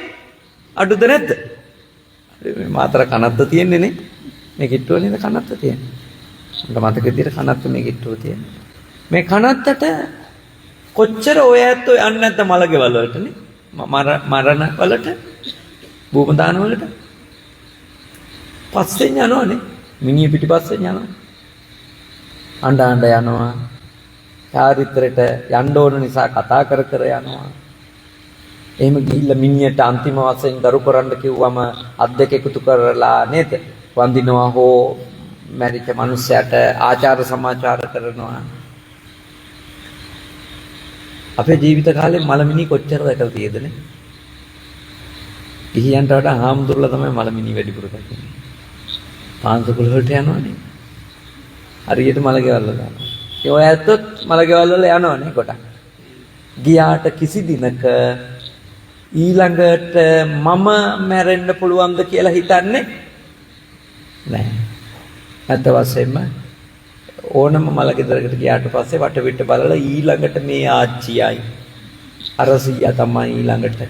අඩුද නැද්ද? මේ මාතර කනත්ත තියෙන්නේ නේ. මේ කිට්ටුව නේද කනත්ත තියෙන්නේ. මට මතක විදිහට කනත්ත මේ කිට්ටුව තියෙන්නේ. මේ කනත්තට කොච්චර ඔය ඇත්තෝ යන්නේ නැද්ද මලකෙවල වලටනේ? මරණ වලට, භූම දාන වලට. පස්සෙන් යනවනේ. මිනිහ පිටිපස්සෙන් යනවා. අඬ යනවා. චාරිත්‍රයට යන්න ඕන නිසා කතා කර යනවා. එහෙම ගිහිල්ලා මිනිහට අන්තිම වශයෙන් දරු කරන්න කිව්වම අත් දෙක එකතු කරලා නේද? වඳිනවා හෝ මැරිච්ච මිනිස්සයාට ආචාර සමාචාර කරනවා. අපේ ජීවිත කාලේ මලමිනි කොච්චර දැකලා තියෙදනේ? ගිහියන්ට වඩා හාමුදුරුවෝ තමයි මලමිනි වැඩිපුර දැකන්නේ. පාන්සකුල වලට යනවනේ. හරියට මලකෙවල් වල යනවා. ඒ ඔය ඇත්තොත් මලකෙවල් වල යනවනේ කොටක්. ගියාට කිසි දිනක ඊළඟට මම මැරෙන්න පුළුවන්ද කියලා හිතන්නේ නැහැ. ඇත්ත වශයෙන්ම ඕනම මලගෙදරකට ගියාට පස්සේ වටපිට බලලා ඊළඟට මේ ආච්චියයි අර සීයා තමයි ඊළඟට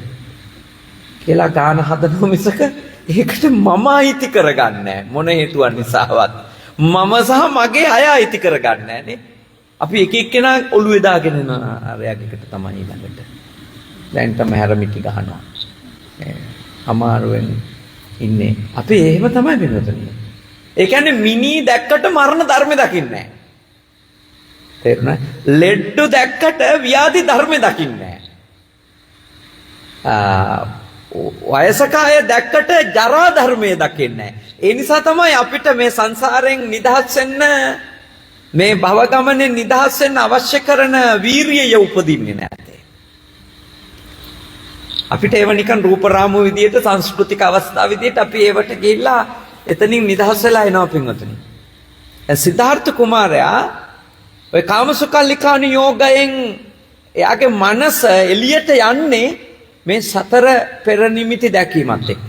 කියලා ගාන හදනවා මිසක ඒකට මම අයිති කරගන්නේ මොන හේතුවක් නිසාවත් මම සහ මගේ අය අයිති කරගන්නේ නේ. අපි එක එක්කෙනා ඔළුවේ දාගෙන යන අරයකට තමයි ඊළඟට දැන් තමයි හැරමිටි ගහනවා. අමාරුවෙන් ඉන්නේ. අපි එහෙම තමයි වෙනතනේ. ඒ කියන්නේ මිනි දැක්කට මරණ ධර්ම දකින්නේ නැහැ. තේරුණා? ලෙඩ දැක්කට ව්‍යාධි ධර්මේ දකින්නේ නැහැ. වයසක අය දැක්කට ජරා ධර්මයේ දකින්නේ නැහැ. ඒ නිසා තමයි අපිට මේ සංසාරයෙන් නිදහස් වෙන්න, මේ භව ගමනේ නිදහස් වෙන්න අවශ්‍ය කරන වීරිය උපදින්නේ නැහැ. අපිට ඒව නිකන් රූප රාමු විදියට සංස්කෘතික අවස්ථා විදියට අපි ඒවට ගිහිල්ලා එතනින් නිදහස් වෙලා එනවා පින්වතුනි. සිද්ධාර්ථ කුමාරයා ඔය කාමසුකල්ලිකානු යෝගයෙන් එයාගේ මනස එළියට යන්නේ මේ සතර පෙර නිමිති දැකීමත් එක්ක.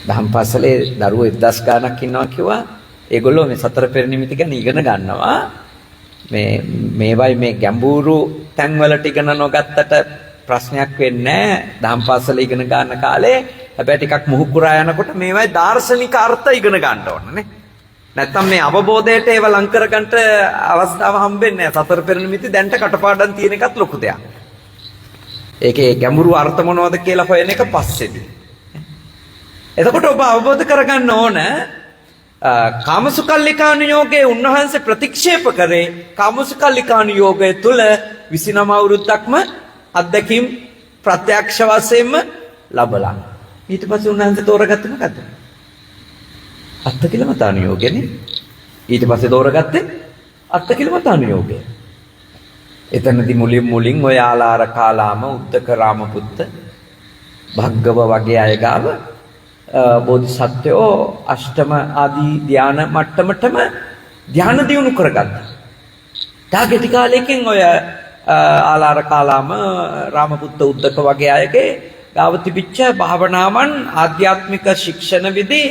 දහම් පාසලේ දරුවෝ 1000 ගණක් ඉන්නවා කිව්වා. ඒගොල්ලෝ මේ සතර පෙර නිමිති ගැන ඉගෙන ගන්නවා. මේවයි මේ ගැඹුරු තැන්වලට ඉගෙන නොගත්තට ප්‍රශ්නයක් වෙන්නේ නැහැ. දහම් පාසලේ ඉගෙන ගන්න කාලේ හැබැයි ටිකක් මුහුකුරා යනකොට මේවයි දාර්ශනික අර්ථ ඉගෙන ගන්න ඕන නේ. නැත්තම් මේ අවබෝධයට ඒව ලං කර ගන්නට අවස්ථාව හම්බෙන්නේ නැහැ. සතර පෙර නිමිති දැන්ට කටපාඩම් තියෙන එකත් ලොකු දෙයක්. ඒකේ ගැඹුරු අර්ථ මොනවද කියලා හොයන එක පස්සේදී. එතකොට ඔබ අවබෝධ කරගන්න ඕන කාමසුකල්ලිකානු යෝගයේ උන්වහන්සේ ප්‍රතික්ෂේප කරේ කාමසුකල්ලිකානු යෝගය තුල 29 අවුරුද්දක්ම අත්දැකීම් ප්‍රත්‍යක්ෂ වශයෙන්ම ලැබලා. ඊට පස්සේ උන්වහන්සේ තෝරගත්තේ මොකද්ද? අත්තිකිලමතානු යෝගයනේ. ඊට පස්සේ තෝරගත්තේ අත්තිකිලමතානු යෝගය. එතනදී මුලින් ඔය ආලාර කාලාම උද්දක රාමපුත්ත භග්ගව වගේ අය ගාව බෝධිසත්වෝ අෂ්ටම ආදී ධාන මට්ටමටම ධාන දියුණු කරගත්තා. තාගෙටි කාලෙකින් ඔය ආලාර කාලාම රාමපුත්ත උද්දක වගේ අයගේ ගාව තිබිච්ච භාවනාවන් ආධ්‍යාත්මික ශික්ෂණ විදි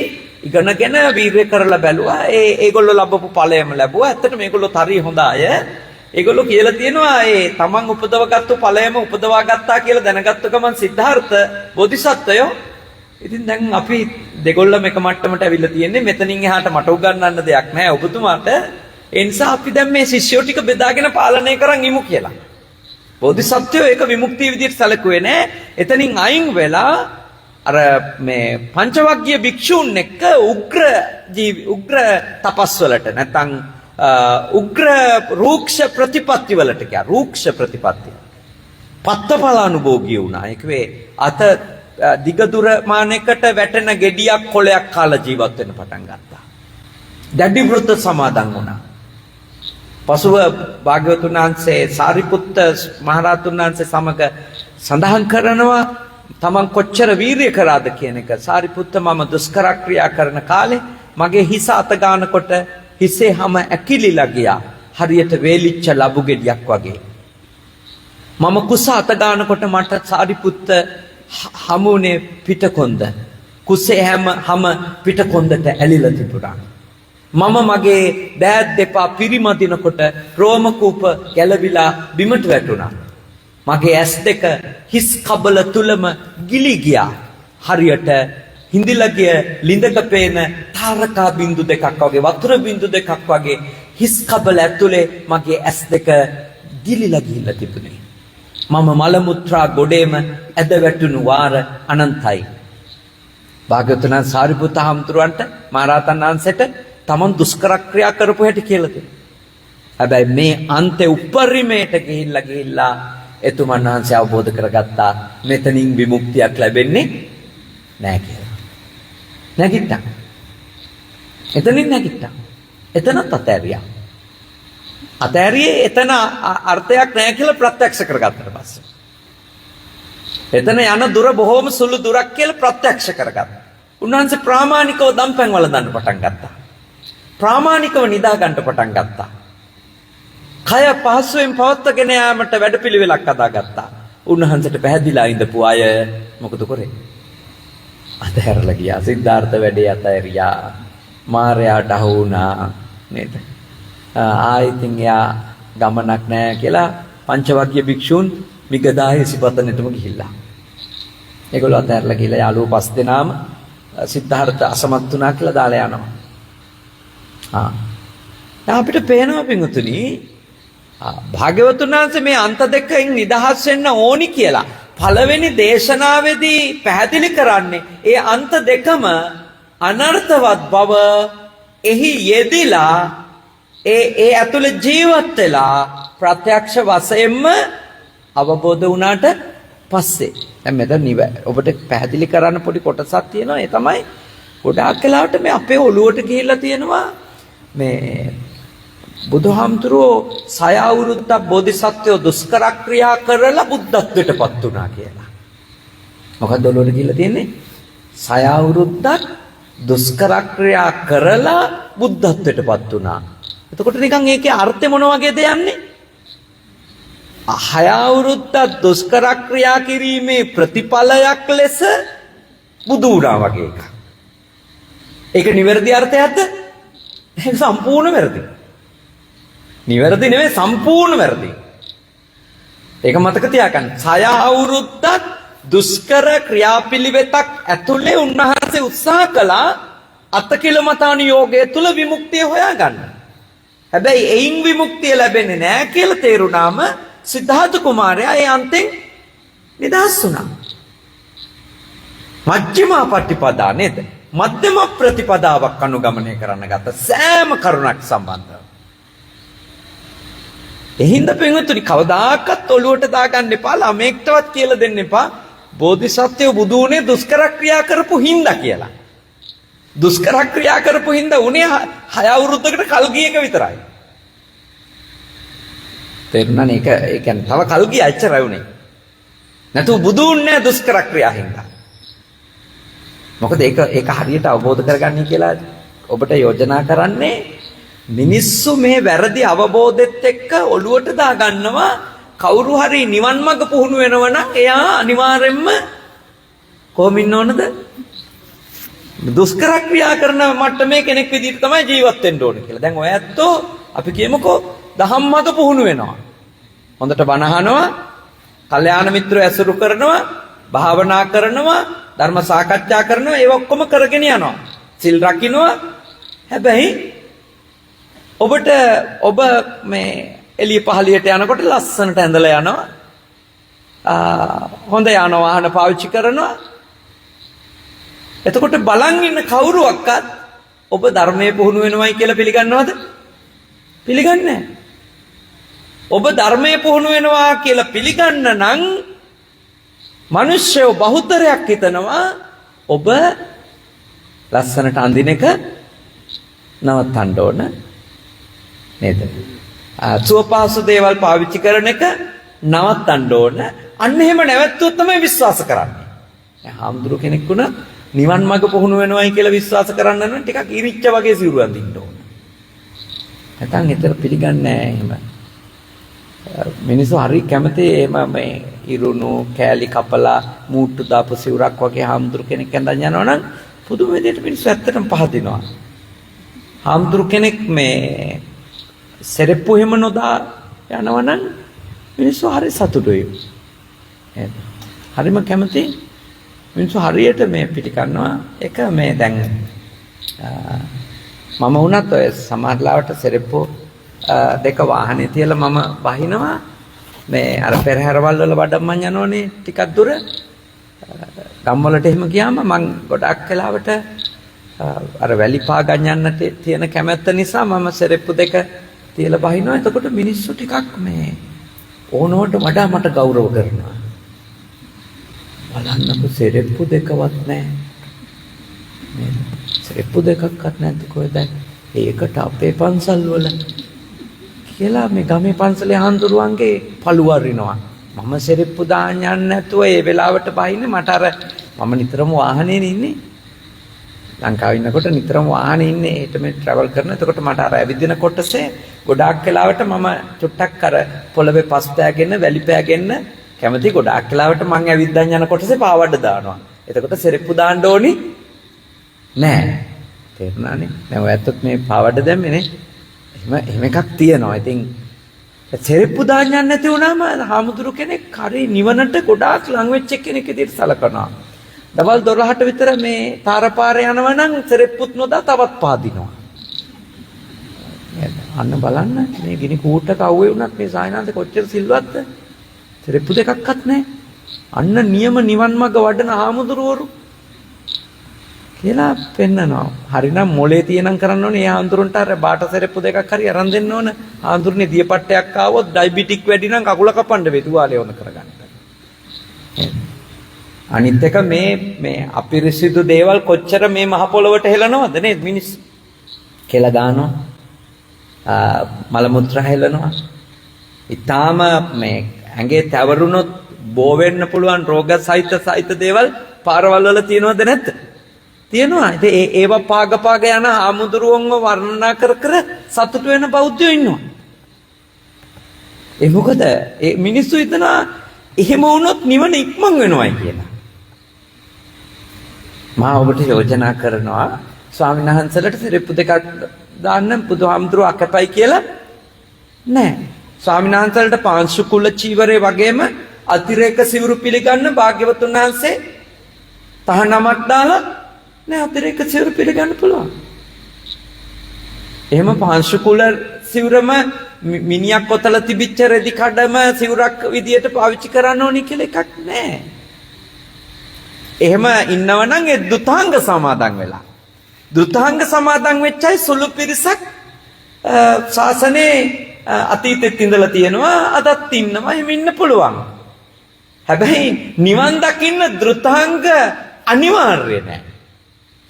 ඉගෙනගෙන වීර්ය කරලා බැලුවා. ඒගොල්ලෝ ලැබපු ඵලයම ලැබුවා. ඇත්තට මේගොල්ලෝ තරි හොඳ අය. ඒගොල්ලෝ කියලා තියෙනවා තමන් උපදවගත්තු ඵලයම උපදවා ගත්තා කියලා දැනගත්ත ගමන් සිද්ධාර්ථ බෝධිසත්වයෝ ඉතින් දැන් අපි දෙගොල්ලම එක මට්ටමට ඇවිල්ලා තියෙන්නේ. මෙතනින් එහාට මට උගන්වන්න දෙයක් නැහැ ඔබතුමාට. ඒ නිසා අපි දැන් මේ ශිෂ්‍යෝ ටික බෙදාගෙන පාලනය කරන් ඉමු කියලා. බෝධිසත්වයෝ ඒක විමුක්තිය විදිහට සැලකුවේ නැහැ. එතනින් අයින් වෙලා අර මේ පංචවග්ගීය භික්ෂූන් එක්ක උග්‍ර තපස්වලට නැත්නම් උග්‍ර රූක්ෂ ප්‍රතිපත්ති වලට ගියා. රූක්ෂ ප්‍රතිපත්ති. පත්තඵල අනුභෝගී වුණා. ඒකේ අත දිගදුර මානෙකට වැටෙන ගෙඩියක් කොලයක් කාලා ජීවත් වෙන්න පටන් ගත්තා. දැඩි වෘත සමාදන් වුණා. පසුව භාග්‍යවතුන් වහන්සේ සාරිපුත්ත මහරහතුන් වහන්සේ සමග සඳහන් කරනවා තමන් කොච්චර වීරිය කරාද කියන එක. සාරිපුත්ත මම දුෂ්කර ක්‍රියා කරන කාලේ මගේ හිස අත ගන්නකොට හිසේ හැම ඇකිලිලා ගියා. හරියට වේලිච්ච ලබු ගෙඩියක් වගේ. මම කුස අත ගන්නකොට මට සාරිපුත්ත හමුනේ පිටකොන්ද. කුසේ හැම පිටකොන්දට ඇලිලා තිබුණා. මම මගේ දෑත් දෙපා පිරිමදිනකොට රෝම කූප ගැලවිලා බිමට වැටුණා. මගේ ඇස් දෙක හිස් කබල තුලම ගිලි ගියා. හරියට හිඳිලා ගිය ලිඳක පේන තාරකා බින්දු දෙකක් වගේ, වතුර බින්දු දෙකක් වගේ හිස් කබල ඇතුලේ මගේ ඇස් දෙක ගිලිලා ගිහිල්ලා තිබුණේ. මම මල මුත්‍රා ගොඩේම ඇද වැටුණු වාර අනන්තයි. භාග්‍යවතුන් සාරිපුත්ත හාමුදුරුවන්ට මහරහතන් වහන්සේට තමන් දුෂ්කර ක්‍රියා කරපු හැටි කියලා තියෙනවා. හැබැයි මේ අන්තේ උපරිමයට ගිහිල්ලා එතුමන් වහන්සේ අවබෝධ කරගත්තා මෙතනින් විමුක්තියක් ලැබෙන්නේ නැහැ කියලා. නැගිට්ටා. එතනින් නැගිට්ටා. එතනත් අතෑරියා. අතෑරියේ එතන අර්ථයක් නැහැ කියලා ප්‍රත්‍යක්ෂ කරගත්තට පස්සේ. එතන යන දුර බොහොම සුළු දුරක් කියලා ප්‍රත්‍යක්ෂ කරගත්තා. උන්වහන්සේ ප්‍රාමාණිකව දම්පැන් වළඳන්න පටන් ගත්තා. ප්‍රාමාණිකව නිදා ගන්න පටන් ගත්තා. කය පහසුවෙන් පවත්වාගෙන යාමට වැඩපිළිවෙලක් හදාගත්තා. උන්වහන්සේට පැහැදිලා ඉඳපු අය මොකද කරේ? අතහැරලා ගියා. සිද්ධාර්ථ වැඩේ අතහැරියා. මාරයාට අහු වුණා නේද? ආයිතින් යා ගමනක් නැහැ කියලා පංචවග්ගීය භික්ෂූන් විගදාහි සිපතනෙටම ගිහිල්ලා. ඒගොල්ලෝ අතහැරලා ගිහලා යාළුවෝ පස් දෙනාම සිද්ධාර්ථ අසමත් වුණා කියලා දාලා යනවා. අපිට පේනවා පින්වතුනි භාග්‍යවතුන් වහන්සේ මේ අන්ත දෙකෙන් නිදහස් වෙන්න ඕනි කියලා පළවෙනි දේශනාවේදී පැහැදිලි කරන්නේ ඒ අන්ත දෙකම අනර්ථවත් බව එහි යෙදිලා ඒ ඇතුළේ ජීවත් වෙලා ප්‍රත්‍යක්ෂ වශයෙන්ම අවබෝධ වුණාට පස්සේ දැන් මෙතන ඔබට පැහැදිලි කරන්න පොඩි කොටසක් තියෙනවා. ඒ තමයි ගොඩාක් වෙලාවට මේ අපේ ඔළුවට ගිහිල්ලා තියෙනවා මේ බුදුහාමුදුරුවෝ 6 අවුරුද්දක් බෝධිසත්වෝ දුෂ්කර ක්‍රියා කරලා බුද්ධත්වයටපත් වුණා කියලා. මොකක්ද ඔළුවට ගිහිල්ලා තියෙන්නේ? 6 අවුරුද්දක් දුෂ්කර ක්‍රියා කරලා බුද්ධත්වයටපත් වුණා. එතකොට නිකන් ඒකේ අර්ථය මොන වගේද යන්නේ? 6 අවුරුද්දක් දුෂ්කර ක්‍රියා කිරීමේ ප්‍රතිඵලයක් ලෙස බුදු වුණා වගේ එකක්. ඒක නිවැරදි අර්ථයක්ද? ඒක සම්පූර්ණ වැරදි. නිවැරදි නෙවෙයි, සම්පූර්ණ වැරදි. ඒක මතක තියාගන්න. 6 අවුරුද්දක් දුෂ්කර ක්‍රියාපිළිවෙතක් ඇතුලේ උන්වහන්සේ උත්සාහ කළා අත්කිලමතාන යෝගය තුල විමුක්තිය හොයාගන්න. හැබැයි එයින් විමුක්තිය ලැබෙන්නේ නැහැ කියලා තේරුණාම සිද්ධාර්ථ කුමාරයා ඒ අන්තෙන් නිදහස් වුණා. මජ්ක්‍ධිම පටිපදා නේද? මධ්‍යම ප්‍රතිපදාවක් අනුගමනය කරන්න ගත්ත සෑම කරුණක් සම්බන්ධව. එහිඳ පින්වතුනි කවදාකවත් ඔළුවට දාගන්න එපා, ළමෙක්ටවත් කියලා දෙන්න එපා බෝධිසත්වය බුදු වුණේ දුෂ්කර ක්‍රියා කරපු හින්දා කියලා. දුෂ්කර ක්‍රියා කරපු හින්දා උනේ 6 අවුරුද්දකට කල් ගිය එක විතරයි. තේරුණානේ? ඒ කියන්නේ තව කල් ගියා එච්චරයි උනේ. නැතු බුදු වුණේ දුෂ්කර ක්‍රියා හින්දා. මොකද ඒක හරියට අවබෝධ කරගන්නයි කියලා ඔබට යෝජනා කරන්නේ. මිනිස්සු මේ වැරදි අවබෝධෙත් එක්ක ඔළුවට දාගන්නවා කවුරු හරි නිවන් මඟ පුහුණු වෙනවා නම් එයා අනිවාර්යෙන්ම කොහොම ඉන්න ඕනද? දුෂ්කර ක්‍රියා කරන මට්ටමේ කෙනෙක් විදිහට තමයි ජීවත් වෙන්න ඕනේ කියලා. දැන් ඔය ඇත්තෝ අපි කියමුකෝ දහම් මඟ පුහුණු වෙනවා. හොඳට බණ අහනවා, කල්යාණ මිත්‍රයෝ ඇසුරු කරනවා, භාවනා කරනවා, ධර්ම සාකච්ඡා කරනවා, ඒව ඔක්කොම කරගෙන යනවා. සිල් රකින්නවා. හැබැයි ඔබ මේ එළිය පහළියට යනකොට ලස්සනට ඇඳලා යනවා. හොඳ යාන වාහන පාවිච්චි කරනවා. එතකොට බලන් ඉන්න කවුරුවක්වත් ඔබ ධර්මයේ පුහුණු වෙනවයි කියලා පිළිගන්නවද? පිළිගන්නේ නැහැ. ඔබ ධර්මයේ පුහුණු වෙනවා කියලා පිළිගන්න නම් මිනිස්සු බහුතරයක් හිතනවා ඔබ ලස්සනට අඳින එක නවත්තන්න ඕන නේද? සුවපහසු දේවල් පාවිච්චි කරන එක නවත්තන්න ඕන. අන්න එහෙම නැවැත්තුවොත් තමයි විශ්වාස කරන්නේ. හාමුදුරු කෙනෙක් වුණා නිවන් මඟ පුහුණු වෙනවයි කියලා විශ්වාස කරන්න නම් ටිකක් ඉරිච්ච වගේ සිවුරු අඳින්න ඕන. නැත්නම් ඒතර පිළිගන්නේ නැහැ එහෙම. මිනිස්සු හරි කැමති එහෙම මේ ඉරුණු කෑලි කපලා මූට්ටු දාපු සිවුරක් වගේ හාමුදුරු කෙනෙක් ඇඳන් යනවා නම් පුදුම විදිහට මිනිස්සු ඇත්තටම පහදිනවා. හාමුදුරු කෙනෙක් මේ සෙරෙප්පු එහෙම නොදා යනවා නම් මිනිස්සු හරි සතුටුයි. හරිම කැමති මිනිස්සු හරියට මේ පිටිකන්නවා. ඒක මේ දැන් මම වුණත් ඔය සමහරලාවට සෙරෙප්පු දෙක වාහනේ තියලා මම වහිනවා. මේ අර පෙරහැරවල් වල වඩම්මන් යනෝනේ ටිකක් දුර. ගම්වලට එහෙම ගියාම මං ගොඩක් වෙලාවට අර වැලි පා ගන්නට තියෙන කැමැත්ත නිසා මම සෙරෙප්පු දෙක තියලා වහිනවා. එතකොට මිනිස්සු ටිකක් මේ ඕනවට වඩා මට ගෞරව කරනවා. බලන්නකො සෙරෙප්පු දෙකවත් නැහැ. නේද? සෙරෙප්පු දෙකක්වත් නැද්ද කොහෙද? ඒකට අපේ පන්සල් වල කියලා මේ ගමේ පන්සලේ හාමුදුරුවන්ගේ පළුව අරිනවා. මම සෙරෙප්පු දාන්න යන්නේ නැතුව ඒ වෙලාවට බහින්නේ මට අර මම නිතරම වාහනේ ඉන්නේ. ලංකාවේ ඉන්නකොට නිතරම වාහනේ ඉන්නේ. ඒට මේ ට්‍රැවල් කරන. එතකොට මට අර ඇවිදින කොටසේ ගොඩාක් වෙලාවට මම චුට්ටක් අර පොළවේ පස් පෑගෙන වැලි පෑගෙන කැමති. ගොඩාක් වෙලාවට මං ඇවිද්දන් යන කොටසේ පාවඩ දානවා. එතකොට සෙරෙප්පු දාන්න ඕනි නෑ. තේරුණානේ? දැන් ඔය ඇත්තත් මේ පාවඩ දැම්මේනේ. එහෙම එකක් තියෙනවා. ඉතින් සෙරෙප්පු දාන්න යන්නේ නැති වුණාම හාමුදුරු කෙනෙක් හරි නිවනට ගොඩාක් ලං වෙච්ච කෙනෙක් විදිහට සලකනවා. දවල් 12ට විතර මේ තාරපාරේ යනවා නම් සෙරෙප්පුත් නොදා තවත් පාදිනවා. අන්න බලන්න මේ ගිනි කූට්ටක අවුවේ වුණත් මේ සායනාන්ත කොච්චර සිල්වත්ද? සෙරෙප්පු දෙකක්වත් නැහැ. අන්න නියම නිවන් මඟ වඩන හාමුදුරුවරු කියලා පෙන්නනවා. හරිනම් මොලේ තියනම් කරන්න ඕනේ. ඒ ආන්දරුන්ට අර බාට සෙරෙප්පු දෙකක් හරි අරන් දෙන්න ඕන. ආන්දරුනේ දියපට්ටයක් ආවොත් ඩයබටික් වැඩි නම් කකුල කපන්න වෙයි තුවාලේ ඕන කරගන්න. අනිත් එක මේ අපිරිසිදු දේවල් කොච්චර මේ මහ පොළොවට හෙලනවද නේද මිනිස්සු? කෙල දානවා. මල මුත්‍රා හෙලනවා. ඊටාම මේ ඇඟේ තවරුනොත් බෝ වෙන්න පුළුවන් රෝග සහිත දේවල් පාරවල් වල තියෙනවද නැද්ද? තියෙනවා. ඉතින් ඒව පාග යන ආමුදුරුවන්ව වර්ණනා කර සතුට වෙන බෞද්ධයෝ ඉන්නවා. ඒ මොකද ඒ මිනිස්සු හිතනවා එහෙම වුණොත් නිවන ඉක්මන් වෙනවයි කියලා. මා ඔබට යෝජනා කරනවා ස්වාමීන් වහන්සේලාට සිරිප්පු දෙකක් දාන්න බුදුහාමුදුරුවෝ අකපයි කියලා නෑ. ස්වාමීන් වහන්සේලාට පාංශු කුල චීවරේ වගේම අතිරේක සිවුරු පිළිගන්න භාග්‍යවතුන් වහන්සේ තහනමක් දාලා නෑ අතිරේක සිවුරු පිළිගන්න පුළුවන්. එහෙම පාංශු කුල සිවුරම මිනිහක් කොතල තිබිච්ච රෙදි කඩම සිවුරක් විදියට පාවිච්චි කරන්න ඕනි කියලා එකක් නෑ. එහෙම ඉන්නවනම් ඒ දුතාංග සමාදන් වෙලා. දුතාංග සමාදන් වෙච්චයි සුළු පිරිසක් ශාසනේ අතීතෙත් ඉඳලා තියෙනවා අදත් ඉන්නවා එහෙම ඉන්න පුළුවන්. හැබැයි නිවන් දකින්න දුතාංග අනිවාර්ය නෑ.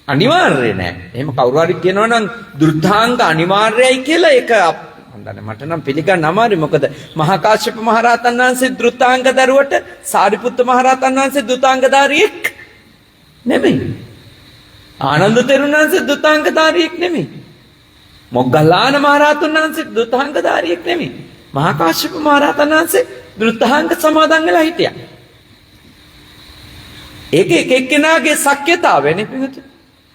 අනිවාර්ය නෑ. එහෙම කවුරු හරි කියනවා නම් දුතාංග අනිවාර්යයි කියලා ඒක මට නම් පිළිගන්න අමාරුයි. මොකද මහා කාශ්‍යප මහ රහතන් වහන්සේ දුතාංග දරුවට සාරිපුත්ත මහ රහතන් වහන්සේ දුතාංගධාරියෙක් නෙමෙයි. ආනන්ද තෙරුන් වහන්සේ දුතාංගධාරියෙක් නෙමෙයි. මොග්ගල්ලාන මහ රහතන් වහන්සේ දුතාංගධාරියෙක් නෙමෙයි. මහා කාශ්‍යප මහ රහතන් වහන්සේ දුතාංග සමාදන් වෙලා හිටියා. ඒක එක එක්කෙනාගේ සක්්‍යතාවයනේ පිටු.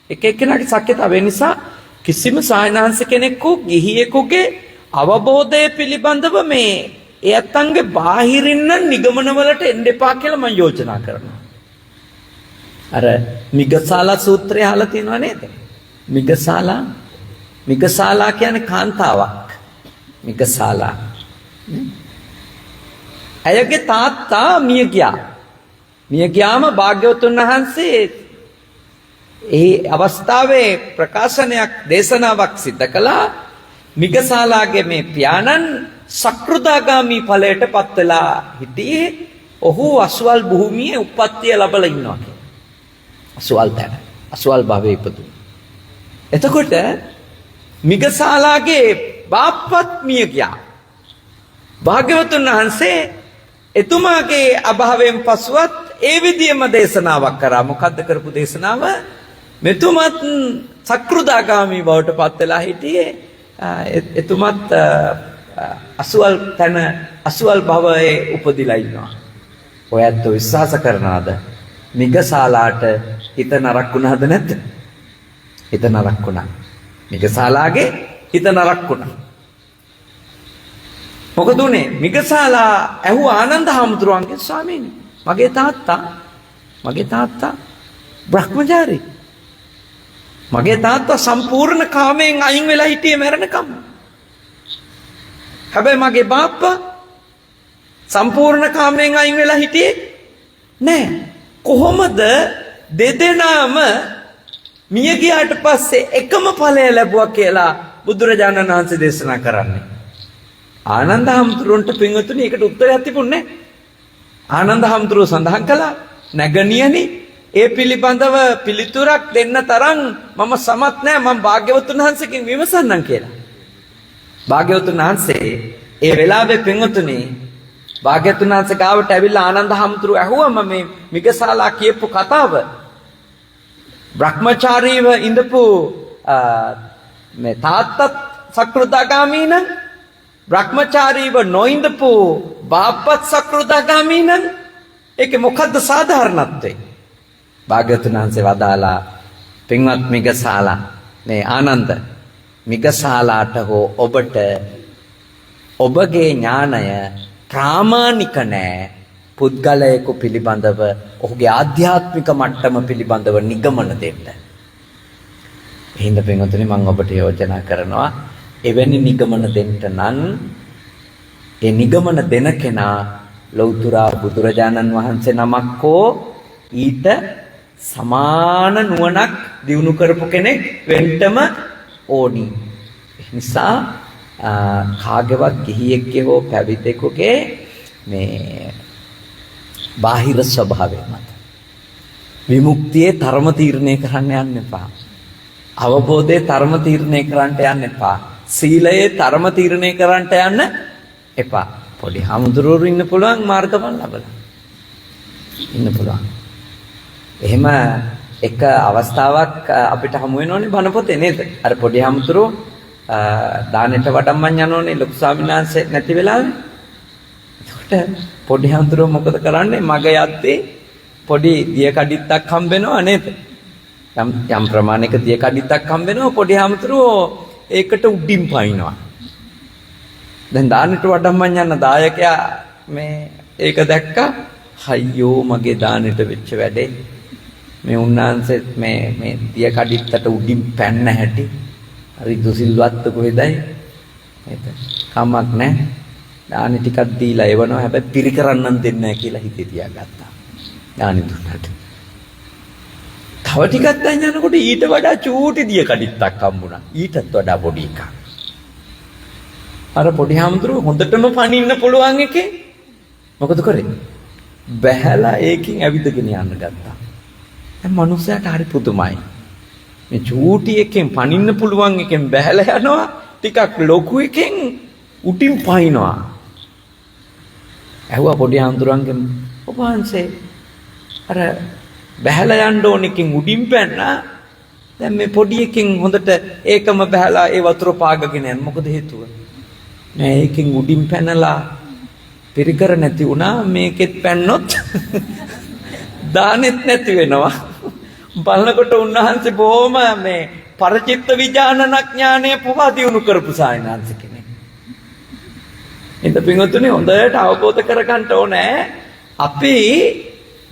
එක එක්කෙනාගේ සක්්‍යතාවය නිසා කිසිම සායනහන්ස කෙනෙකු ගිහියෙකුගේ අවබෝධය පිළිබඳව මේ එයත්න්ගේ බාහිරින් නිගමනවලට එන්න එපා කියලා මම යෝජනා කරනවා. අර මිගසාලා සූත්‍රය අහලා තියෙනව නේද? මිගසාලා කියන්නේ කාන්තාවක්. මිගසාලා. ඇයගේ තාත්තා මිය ගියා. මිය ගියාම භාග්‍යවතුන් වහන්සේ ඒ අවස්ථාවේ ප්‍රකාශනයක් දේශනාවක් සිද්ධ කළා. මිගසාලාගේ මේ පියාණන් සක්‍රුදාගාමි ඵලයට පත් වෙලා හිටියේ. ඔහු අසවල් භූමියේ උප්පත්තිය ලැබලා ඉන්නවා කියලා. අසවල් තැන. අසවල් භවයේ ඉපදුණා. එතකොට මිගසාලාගේ බාප්පත් මිය ගියා. භාග්‍යවතුන් වහන්සේ එතුමාගේ අභාවයෙන් පසුවත් ඒ විදියම දේශනාවක් කරා. මොකද්ද කරපු දේශනාව? මෙතුමත් සක්‍රුදාගාමි බවට පත් වෙලා හිටියේ. එතුමත් අසවල් තැන අසවල් භවයේ උපදිලා ඉන්නවා. ඔයත් විශ්වාස කරනවාද? මිගසාලාට හිත නරක් වුණාද නැද්ද? හිත නරක් වුණා. මිගසාලාගේ හිත නරක් වුණා. මොකද උනේ? මිගසාලා ඇහුවා ආනන්ද හාමුදුරුවන්ගේ ස්වාමීනි මගේ තාත්තා බ්‍රහ්මචාරී. මගේ තාත්තා සම්පූර්ණ කාමයෙන් අයින් වෙලා හිටියේ මැරෙනකම්. හැබැයි මගේ බාප්පා සම්පූර්ණ කාමයෙන් අයින් වෙලා හිටියේ නෑ. කොහොමද දෙදෙනාම මිය ගියාට පස්සේ එකම ඵලය ලැබුවා කියලා බුදුරජාණන් වහන්සේ දේශනා කරන්නේ? ආනන්ද හාමුදුරුවන්ට පින්වතුනි ඒකට උත්තරයක් තිබුණේ නැහැ. ආනන්ද හාමුදුරුවෝ සඳහන් කළා නැගණියනි ඒ පිළිබඳව පිළිතුරක් දෙන්න තරම් මම සමත් නැහැ. මම භාග්‍යවතුන් වහන්සේගෙන් විමසන්නම් කියලා. භාග්‍යවතුන් වහන්සේ ඒ වෙලාවේ පින්වතුනි භාග්‍යවතුන් වහන්සේ ගාවට ඇවිල්ලා ආනන්ද හාමුදුරුවෝ ඇහුවම මේ මිගසාලා කියපු කතාව බ්‍රහ්මචාරීව ඉඳපු මේ තාත්තත් සක්‍රුදාගාමී නම් බ්‍රහ්මචාරීව නොඉඳපු බාප්පත් සක්‍රුදාගාමී නම් ඒකේ මොකද්ද සාධාරණත්වය? භාග්‍යවතුන් වහන්සේ වදාලා පින්වත් මිගසාලා මේ ආනන්ද මිගසාලාට හෝ ඔබට ඔබගේ ඥානය ප්‍රාමාණික නැහැ. පුද්ගලයෙකු පිළිබඳව ඔහුගේ ආධ්‍යාත්මික මට්ටම පිළිබඳව නිගමන දෙන්න. එහෙනම් පින්වතුනි මම ඔබට යෝජනා කරනවා එවැනි නිගමන දෙන්න නම් ඒ නිගමන දෙන කෙනා ලෞතර බුදුරජාණන් වහන්සේ නමක් හෝ ඊට සමාන නුවණක් දිනු කරපු කෙනෙක් වෙන්නම ඕනි. ඒ නිසා කාගේවත් ගිහියෙක්ගේ හෝ පැවිදෙකුගේ මේ බාහිර ස්වභාවය මත විමුක්තියේ ධර්ම තීරණය කරන්න යන්න එපා. අවබෝධයේ ධර්ම තීරණය කරන්න යන්න එපා. සීලයේ ධර්ම තීරණය කරන්න යන්න එපා. පොඩි හමුදුරුවෝ ඉන්න පුළුවන් මාර්ගඵල ලැබලා. ඉන්න පුළුවන්. එහෙම එක අවස්ථාවක් අපිට හමු වෙනෝනේ බණ පොතේ නේද? අර පොඩි හමුදුරුවෝ දානෙට වඩම්මන් යනෝනේ ලොකු ස්වාමීන් වහන්සේ නැති වෙලාවේ. එතකොට පොඩි හමුදුරුවෝ මොකද කරන්නේ? මග යද්දී පොඩි දිය කඩਿੱත්තක් හම්බ වෙනවා නේද? යම් ප්‍රමාණයක දිය කඩਿੱත්තක් හම්බ වෙනවා පොඩි හමුදුරුවෝ ඒකට උඩින් පයින්නවා. දැන් දානෙට වඩම්මන් යන දායකයා මේ ඒක දැක්කා. අයියෝ මගේ දානෙට වෙච්ච වැඩේ. මේ උන්නාන්සේ මේ දිය කඩਿੱත්තට උඩින් පැන්න හැටි. හරි දුසිල්වත් කොහෙදයි? නේද? කමක් නැහැ. දානි ටිකක් දීලා එවනවා. හැබැයි පිරිකරන්නම් දෙන්නේ නැහැ කියලා හිතේ තියාගත්තා. දානි දුන්නාට. තව ටිකක් දැන් යනකොට ඊට වඩා චූටි දිය කඩਿੱත්තක් හම්බුණා. ඊටත් වඩා පොඩි එකක්. අර පොඩි හාමුදුරුවෝ හොඳටම පනින්න පුළුවන් එකේ මොකද කරේ? බැහැලා ඒකින් ඇවිදගෙන යන්න ගත්තා. දැන් මනුස්සයාට හරි පුදුමයි. මේ චූටි එකෙන් පනින්න පුළුවන් එකෙන් බැහැලා යනවා ටිකක් ලොකු එකෙන් උඩින් පනිනවා. ඇහුවා පොඩි හාමුදුරුවන්ගෙන් ඔබ වහන්සේ අර බැහැලා යන්න ඕන එකෙන් උඩින් පැන්නා. දැන් මේ පොඩි එකෙන් හොඳට ඒකම බැහැලා ඒ වතුර පාගගෙන යන මොකද හේතුව? නෑ ඒකෙන් උඩින් පැනලා පිරිකර නැති වුණා. මේකෙත් පැන්නොත් දානෙත් නැති වෙනවා. බලනකොට උන්වහන්සේ බොහොම මේ පරචිත්ත විඥානන ඥානය පවා දිනු කරපු සායනාංශ කෙනෙක්. එතන පින්වතුනි හොඳට අවබෝධ කරගන්න ඕනේ අපි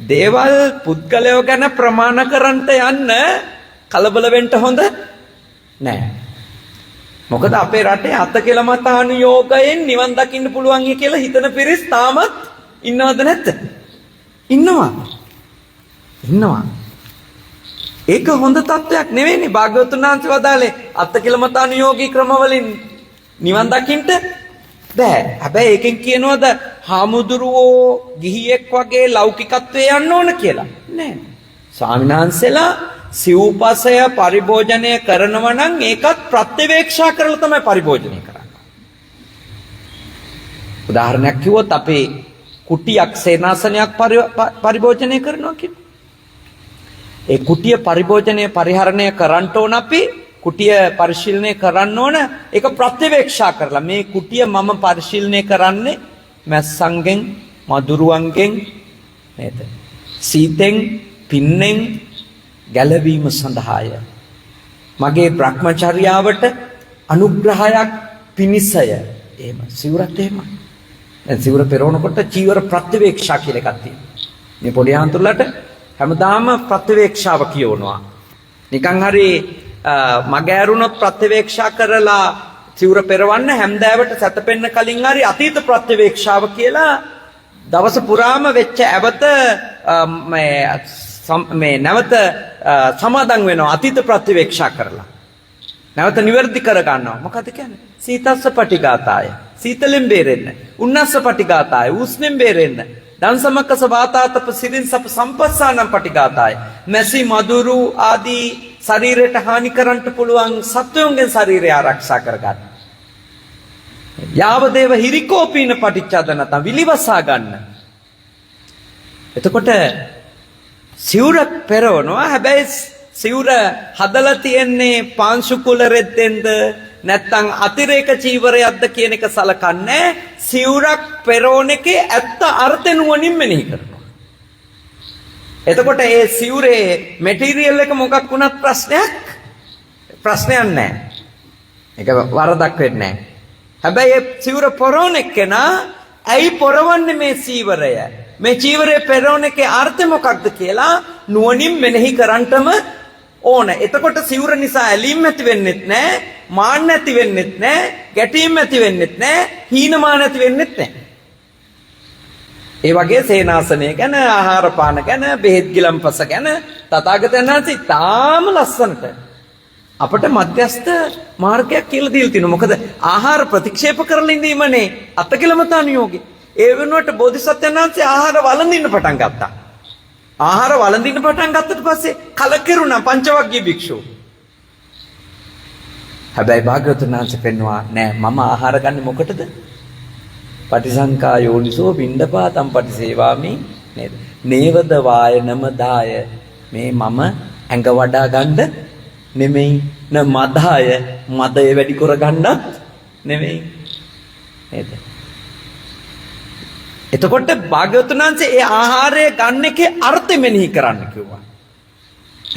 දේවල් පුද්ගලයෝ ගැන ප්‍රමාණ කරන්ට යන්න කලබල වෙන්න හොඳ නෑ. මොකද අපේ රටේ අතකෙලමතානුയോഗයෙන් නිවන් දකින්න පුළුවන් කියලා හිතන පිරිස් තාමත් ඉන්නවද නැද්ද? ඉන්නවා. ඒක හොඳ තත්වයක් නෙවෙයිනේ. භාග්‍යවතුන් වහන්සේ වදාළේ අතකෙලමතානුയോഗී ක්‍රමවලින් නිවන් දකින්න බෑ. හැබැයි ඒකෙන් කියනවද හාමුදුරුවෝ ගිහියෙක් වගේ ලෞකිකත්වයේ යන්න ඕන කියලා? නෑ. ස්වාමීන් වහන්සේලා සිව්පසය පරිභෝජනය කරනවා නම් ඒකත් ප්‍රත්‍යවේක්ෂා කරලා තමයි පරිභෝජනය කරන්නේ. උදාහරණයක් කිව්වොත් අපේ කුටියක් සේනාසනයක් පරිභෝජනය කරනවා කියන්නේ. ඒ කුටිය පරිභෝජනය පරිහරණය කරන්න ඕන අපි කුටිය පරිශීලනය කරන්න ඕන ඒක ප්‍රත්‍යවේක්ෂා කරලා මේ කුටිය මම පරිශීලනය කරන්නේ මැස්සන්ගෙන් මදුරුවන්ගෙන් නේද? සීතෙන් පින්නෙන් ගැලවීම සඳහාය. මගේ භ්‍රමචර්යාවට අනුග්‍රහයක් පිණිසය. එහෙම සිවුරත් එහෙම. දැන් සිවුර පෙරවනකොට චීවර ප්‍රත්‍යවේක්ෂා කියලා එකක් තියෙනවා. මේ පොඩි ආන්තුලට හැමදාම ප්‍රත්‍යවේක්ෂාව කියවනවා. නිකන් හරි මග ඇරුණොත් ප්‍රත්‍යවේක්ෂා කරලා සිවුර පෙරවන්න හැන්දෑවට සැතපෙන්න කලින් හරි අතීත ප්‍රත්‍යවේක්ෂාව කියලා දවස පුරාම වෙච්ච ඇවත මේ නැවත සමාදන් වෙනවා අතීත ප්‍රතිවේක්ෂා කරලා. නැවත නිවැරදි කර ගන්නවා. මොකද කියන්නේ? සීතස්ස පටිඝාතාය. සීතලෙන් බේරෙන්න. උන්නස්ස පටිඝාතාය. උස්නෙන් බේරෙන්න. දන්සමකස වාතාතප සිරින්සප සම්පස්සානම් පටිඝාතාය. මැසි මදුරු ආදී ශරීරයට හානි කරන්නට පුළුවන් සත්වයන්ගෙන් ශරීරය ආරක්ෂා කර ගන්න. යාවදේව හිරිකෝපීන පටිච්චාදනත විලිවසා ගන්න. එතකොට සිවුර පෙරවනවා. හැබැයි සිවුර හදලා තියෙන්නේ පාංශු කුල රෙද්දෙන්ද නැත්නම් අතිරේක චීවරයක්ද කියන එක සලකන්නේ. සිවුරක් පෙරවන එකේ ඇත්ත අර්ථ නුවණින් මෙනෙහි කරනවා. එතකොට ඒ සිවුරේ මැටීරියල් එක මොකක් වුණත් ප්‍රශ්නයක් නැහැ. ඒක වරදක් වෙන්නේ නැහැ. හැබැයි ඒ සිවුර පොරවන එකනා ඇයි පොරවන්නේ මේ චීවරය? මේ චීවරයේ පෙරවන එකේ අර්ථය මොකක්ද කියලා නුවණින් මෙනෙහි කරන්නටම ඕන. එතකොට සිවුර නිසා ඇලීම් ඇති වෙන්නෙත් නැහැ, මාන්න ඇති වෙන්නෙත් නැහැ, ගැටීම් ඇති වෙන්නෙත් නැහැ, හීනමාන ඇති වෙන්නෙත් නැහැ. ඒ වගේ සේනාසනය ගැන, ආහාර පාන ගැන, බෙහෙත් ගිලම්පස ගැන තථාගතයන් වහන්සේ තාම ලස්සනට අපට මධ්‍යස්ථ මාර්ගයක් කියලා දීලා තිනවා. මොකද ආහාර ප්‍රතික්ෂේප කරලා ඉඳීමනේ අත්කිලමතානුയോഗේ. ඒ වෙනුවට බෝධිසත්වයන් වහන්සේ ආහාර වළඳින්න පටන් ගත්තා. ආහාර වළඳින්න පටන් ගත්තට පස්සේ කලකිරුණා පංචවග්ගීය භික්ෂුව. හැබැයි භාග්‍යවතුන් වහන්සේ පෙන්වුවා නෑ මම ආහාර ගන්න මොකටද? පටිසංකා යෝනිසෝ පිණ්ඩපාතම් පටිසේවාමි නේද? නේවද වායනම දාය මේ මම ඇඟ වඩා ගන්න නෙමෙයි න මදාය මදය වැඩි කර ගන්නත් නෙමෙයි නේද? එතකොට භාග්‍යවතුන් වහන්සේ ඒ ආහාරය ගන්න එකේ අර්ථය මෙනෙහි කරන්න කිව්වා.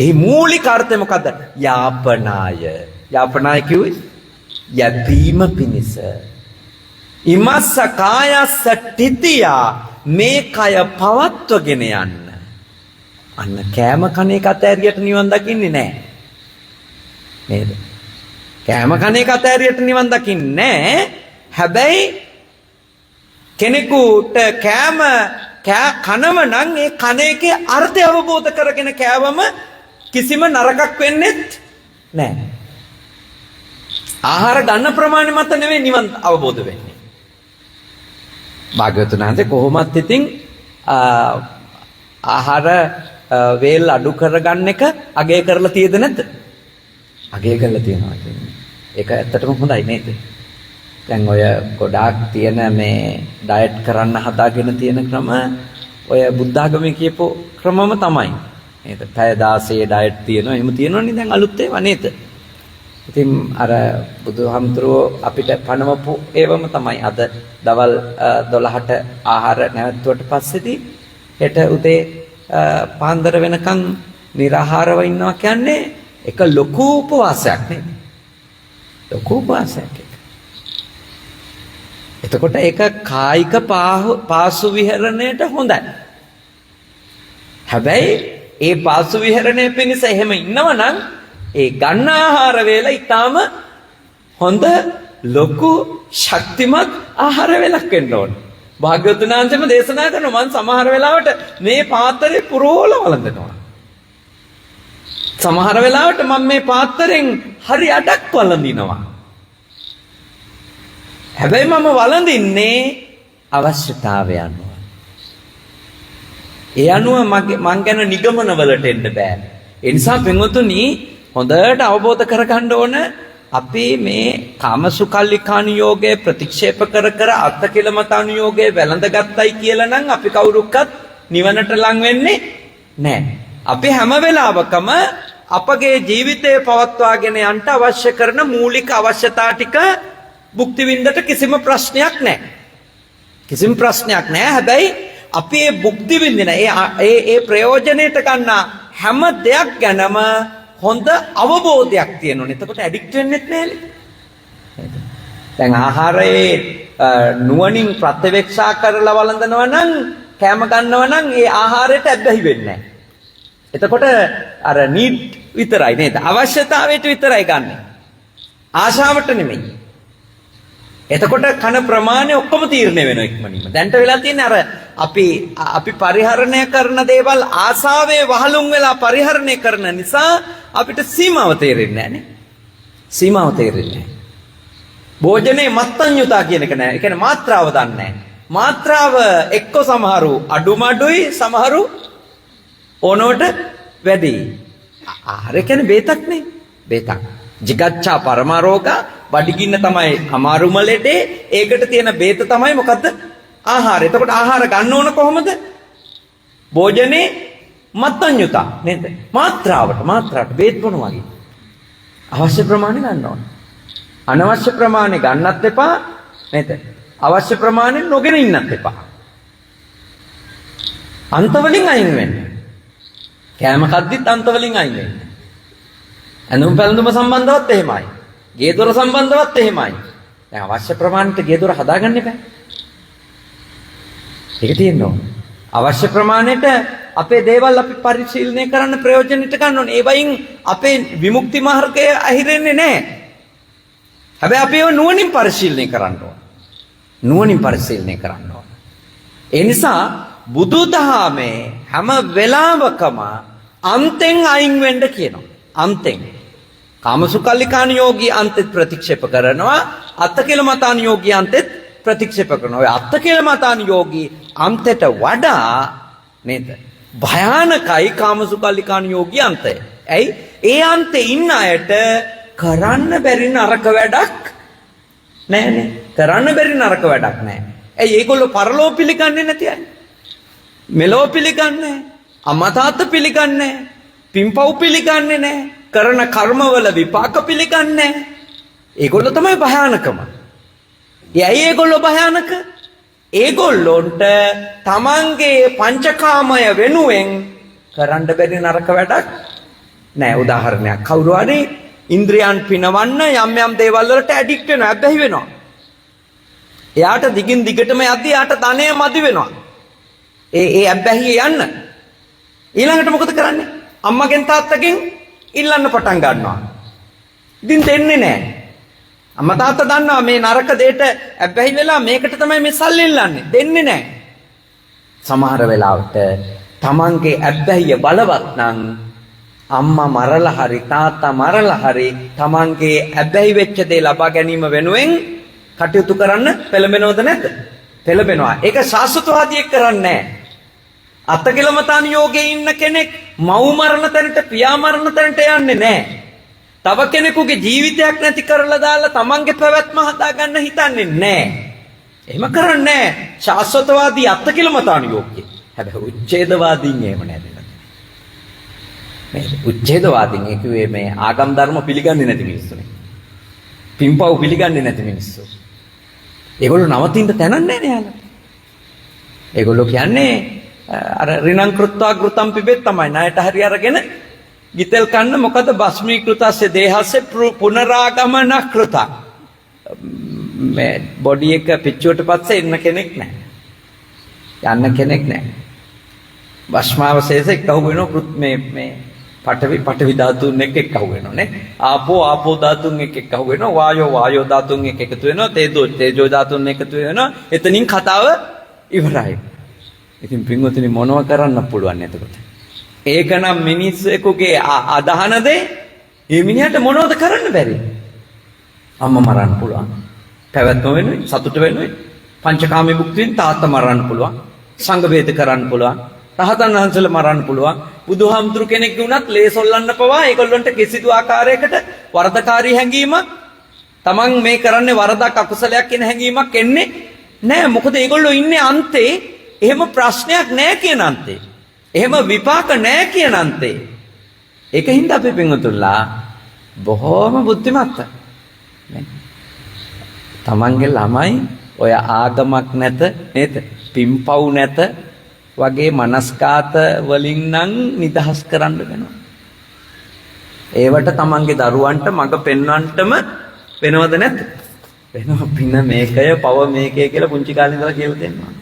එහි මූලික අර්ථය මොකද්ද? යාපනාය. යාපනාය කිව්වේ යැපීම පිණිස. ඉමස්ස කායස්ස තිතියා මේ කය පවත්වගෙන යන්න. අන්න කෑම කන එක අතෑරියට නිවන් දකින්නේ නැහැ. නේද? කෑම කන එක අතෑරියට නිවන් දකින්නේ නැහැ. හැබැයි කෙනෙකුට කෑම කනව නම් ඒ කන එකේ අර්ථය අවබෝධ කරගෙන කෑවම කිසිම නරකක් වෙන්නේත් නැහැ. ආහාර ගන්න ප්‍රමාණය මත නෙවෙයි නිවන් අවබෝධ වෙන්නේ. භාග්‍යවතුන් වහන්සේ කොහොමත් ඉතින් ආහාර වේල් අඩු කරගන්න එක අගය කරලා තියෙද නැද්ද? අගය කරලා තියෙනවා කියන්නේ. ඒක ඇත්තටම හොඳයි නේද? දැන් ඔය ගොඩාක් තියෙන මේ ඩයට් කරන්න හදාගෙන තියෙන ක්‍රම ඔය බුද්ධ ආගමේ කියපු ක්‍රමම තමයි. නේද? පැය 16 ඩයට් තියෙනවා. එහෙම තියෙනවනේ දැන් අලුත් ඒවා නේද? ඉතින් අර බුදුහාමුදුරුවෝ අපිට පනවපු ඒවම තමයි අද දවල් 12ට ආහාර නැවතුවට පස්සේදී හෙට උදේ පාන්දර වෙනකන් निराහාරව ඉන්නවා කියන්නේ එක ලොකු උපවාසයක් නේ. ලොකු උපවාසයක්. එතකොට ඒක කායික පාසු විහරණයට හොඳයි. හැබැයි ඒ පාසු විහරණය පිණිස එහෙම ඉන්නවනම් ඒ ගන්න ආහාර වේල ඊටාම හොඳ ලොකු ශක්තිමත් ආහාර වේලක් වෙන්න ඕන. භාග්‍යවතුන් වහන්සේම දේශනා කරනවා මම සමහර වෙලාවට මේ පාත්‍රේ පුරෝල වළඳනවා. සමහර වෙලාවට මම මේ පාත්‍රෙන් හරි අඩක් වළඳිනවා. හැබැයි මම වළඳින්නේ අවශ්‍යතාවය අනුව. ඒ අනුව මං ගැන නිගමන වලට එන්න බෑ. ඒ නිසා පින්වතුනි හොඳට අවබෝධ කරගන්න ඕන අපි මේ කාමසුකල්ලිකානුയോഗය ප්‍රතික්ෂේප කර කර අත්කිලමතානුയോഗය වැළඳගත්තයි කියලා නම් අපි කවුරුක්වත් නිවනට ලං වෙන්නේ නැහැ. අපි හැම වෙලාවකම අපගේ ජීවිතය පවත්වාගෙන යන්න අවශ්‍ය කරන මූලික අවශ්‍යතා ටික භුක්ති විඳට කිසිම ප්‍රශ්නයක් නැහැ. කිසිම ප්‍රශ්නයක් නැහැ. හැබැයි අපි මේ භුක්ති විඳින ඒ ප්‍රයෝජනෙට ගන්න හැම දෙයක් ගැනම හොඳ අවබෝධයක් තියෙනවනේ. එතකොට ඇඩික්ට් වෙන්නෙත් නෑනේ. දැන් ආහාරයේ නුවණින් ප්‍රත්‍යවේක්ෂා කරලා වළඳනවා නම් කැම ගන්නවා නම් ඒ ආහාරයට ඇබ්බැහි වෙන්නේ නැහැ. එතකොට අර නීඩ් විතරයි නේද? අවශ්‍යතාවයට විතරයි ගන්නෙ. ආශාවට නෙමෙයි. එතකොට කන ප්‍රමාණය ඔක්කොම තීරණය වෙනවා ඉක්මනින්ම. දැන්ට වෙලා තියෙන්නේ අර අපි පරිහරණය කරන දේවල් ආසාවේ වහලුම් වෙලා පරිහරණය කරන නිසා අපිට සීමාව තේරෙන්නේ නැහනේ. සීමාව තේරෙන්නේ නැහැ. භෝජනේ මත්ඤ්‍යතා කියන එක නෑ. ඒ කියන්නේ මාත්‍රාව දන්නේ නැහැ. මාත්‍රාව එක්ක සමහරු අඩුමඩුයි සමහරු ඕනෝට වැඩි. ආහාර කියන්නේ බේතක් නේ. බේතක්. jigaccha paramaroga බඩගින්න තමයි අමාරුම ලෙඩේ. ඒකට තියෙන බේත තමයි මොකද්ද? ආහාර. එතකොට ආහාර ගන්න ඕන කොහොමද? භෝජනේ මත්ඤ්‍යතා නේද? මාත්‍රාවට බේත් බොන වගේ. අවශ්‍ය ප්‍රමාණය ගන්න ඕන. අනවශ්‍ය ප්‍රමාණය ගන්නත් එපා නේද? අවශ්‍ය ප්‍රමාණය නොගෙන ඉන්නත් එපා. අන්තවලින් අයින් වෙන්න. කෑම කද්දිත් අන්තවලින් අයින් වෙන්න. ඇඳුම් පැළඳුම සම්බන්ධවත් එහෙමයි. ගේ දොර සම්බන්ධවත් එහෙමයි. දැන් අවශ්‍ය ප්‍රමාණයට ගේ දොර හදාගන්න එපා. ඒක තියෙනවා. අවශ්‍ය ප්‍රමාණයට අපේ දේවල් අපි පරිශීලනය කරන්න ප්‍රයෝජනෙට ගන්න ඕනේ. ඒ වයින් අපේ විමුක්ති මාර්ගය අහිරෙන්නේ නැහැ. හැබැයි අපි ඒව නුවණින් පරිශීලනය කරන්න ඕන. නුවණින් පරිශීලනය කරන්න ඕන. ඒ නිසා බුදුදහමේ හැම වෙලාවකම අන්තෙන් අයින් වෙන්න කියනවා. අන්තෙන්. කාමසුකල්ලිකාන යෝගී අන්තෙත් ප්‍රතික්ෂේප කරනවා. අත්තකිලමතාන යෝගී අන්තෙත් ප්‍රතික්ෂේප කරනවා. ඔය අත්තකිලමතාන යෝගී අන්තයට වඩා නේද? භයානකයි කාමසුකල්ලිකාන යෝගී අන්තය. ඇයි? ඒ අන්තේ ඉන්න අයට කරන්න බැරි නරක වැඩක් නෑනේ. කරන්න බැරි නරක වැඩක් නෑ. ඇයි ඒගොල්ලෝ පරලෝ පිළිගන්නේ නැති අය? මෙලෝ පිළිගන්නේ නෑ. අම්මා තාත්තා පිළිගන්නේ නෑ. පින්පව් පිළිගන්නේ නෑ. කරන කර්මවල විපාක පිළිගන්නේ නෑ. ඒගොල්ලෝ තමයි භයානකම. ඇයි ඒගොල්ලෝ භයානක? ඒගොල්ලොන්ට තමන්ගේ පංචකාමය වෙනුවෙන් කරන්න බැරි නරක වැඩක් නෑ. උදාහරණයක් කවුරු හරි ඉන්ද්‍රියන් පිනවන්න යම් යම් දේවල් වලට ඇඩික්ට් වෙනවා, ඇබ්බැහි වෙනවා. එයාට දිගින් දිගටම යද්දී එයාට ධනය මදි වෙනවා. ඒ ඇබ්බැහිය යන්න. ඊළඟට මොකද කරන්නේ? අම්මගෙන් තාත්තගෙන් ඉල්ලන්න පටන් ගන්නවා. ඉතින් දෙන්නේ නැහැ. අම්මා තාත්තා දන්නවා මේ නරක දෙයට ඇබ්බැහි වෙලා මේකට තමයි මේ සල්ලි ඉල්ලන්නේ. දෙන්නේ නැහැ. සමහර වෙලාවට තමන්ගේ ඇබ්බැහිය බලවත් නම් අම්මා මරලා හරි තාත්තා මරලා හරි තමන්ගේ ඇබ්බැහි වෙච්ච දේ ලබා ගැනීම වෙනුවෙන් කටයුතු කරන්න පෙළඹෙනවද නැද්ද? පෙළඹෙනවා. ඒක ශාස්ත්‍රවාදියෙක් කරන්නේ නැහැ. අත්තකිලමතාන යෝගයේ ඉන්න කෙනෙක් මව් මරණ තැනට පියා මරණ තැනට යන්නේ නැහැ. තව කෙනෙකුගේ ජීවිතයක් නැති කරලා දාලා තමන්ගේ පැවැත්ම හදාගන්න හිතන්නේ නැහැ. එහෙම කරන්නේ නැහැ. ශාස්ත්‍රවාදී අත්තකිලමතාන යෝගයේ. හැබැයි උච්ඡේදවාදීන් එහෙම නැහැ. මේ උච්ඡේදවාදීන් කිව්වේ මේ ආගම් ධර්ම පිළිගන්නේ නැති මිනිස්සුනේ. පින්පව් පිළිගන්නේ නැති මිනිස්සු. ඒගොල්ලෝ නවතින්න තැනක් නැහැ නේ යාළුවා. ඒගොල්ලෝ කියන්නේ අර රිණං කෘත්වා කෘතම් පිබෙත් තමයි ණයට හරි අරගෙන ගිතෙල් කන්න මොකද භස්මීකෘතස්සේ දේහස්සේ පුනරාගමන කෘත. මේ බොඩි එක පිච්චුවට පස්සේ එන්න කෙනෙක් නැහැ. යන්න කෙනෙක් නැහැ. භස්මාවශේෂ එක්කහුව වෙනවා මේ පඨවි ධාතුන් එක්ක එක්කහුව වෙනවා නේ. ආපෝ ධාතුන් එක්ක එක්කහුව වෙනවා. වායෝ ධාතුන් එක්ක එකතු වෙනවා. තේජෝ ධාතුන් එකතු වෙනවා. එතනින් කතාව ඉවරයි. ඉතින් පින්වතුනි මොනව කරන්න පුළුවන් එතකොට? ඒකනම් මිනිස්සෙකුගේ අදහන දේ මේ මිනිහට මොනවද කරන්න බැරි? අම්මා මරන්න පුළුවන්. පැවැත්ම වෙනුවෙන් සතුට වෙනුවෙන් පංචකාමී භුක්තියෙන් තාත්තා මරන්න පුළුවන්. සංඝ වේද කරන්න පුළුවන්. රහතන් වහන්සේලා මරන්න පුළුවන්. බුදුහාමුදුරු කෙනෙක් වුණත් ලේසොල්ලන්න පවා ඒගොල්ලන්ට කිසිදු ආකාරයකට වරදකාරී හැඟීමක් තමන් මේ කරන්නේ වරදක් අකුසලයක් කියන හැඟීමක් එන්නේ නැහැ. මොකද ඒගොල්ලෝ ඉන්නේ අන්තේ එහෙම ප්‍රශ්නයක් නැහැ කියන අන්තේ. එහෙම විපාක නැහැ කියන අන්තේ. ඒකින්ද අපි පින්වතුන්ලා බොහෝම බුද්ධිමත්. තමන්ගේ ළමයි ඔය ආගමක් නැත නේද? පින්පව් නැත වගේ මනස්කාත වලින් නම් නිදහස් කරන්න වෙනවා. ඒවට තමන්ගේ දරුවන්ට මඟ පෙන්වන්නටම වෙනවද නැද්ද? වෙනවා. පින මේකය පව මේකය කියලා පුංචි කාලේ ඉඳලා කියලා දෙන්නවා.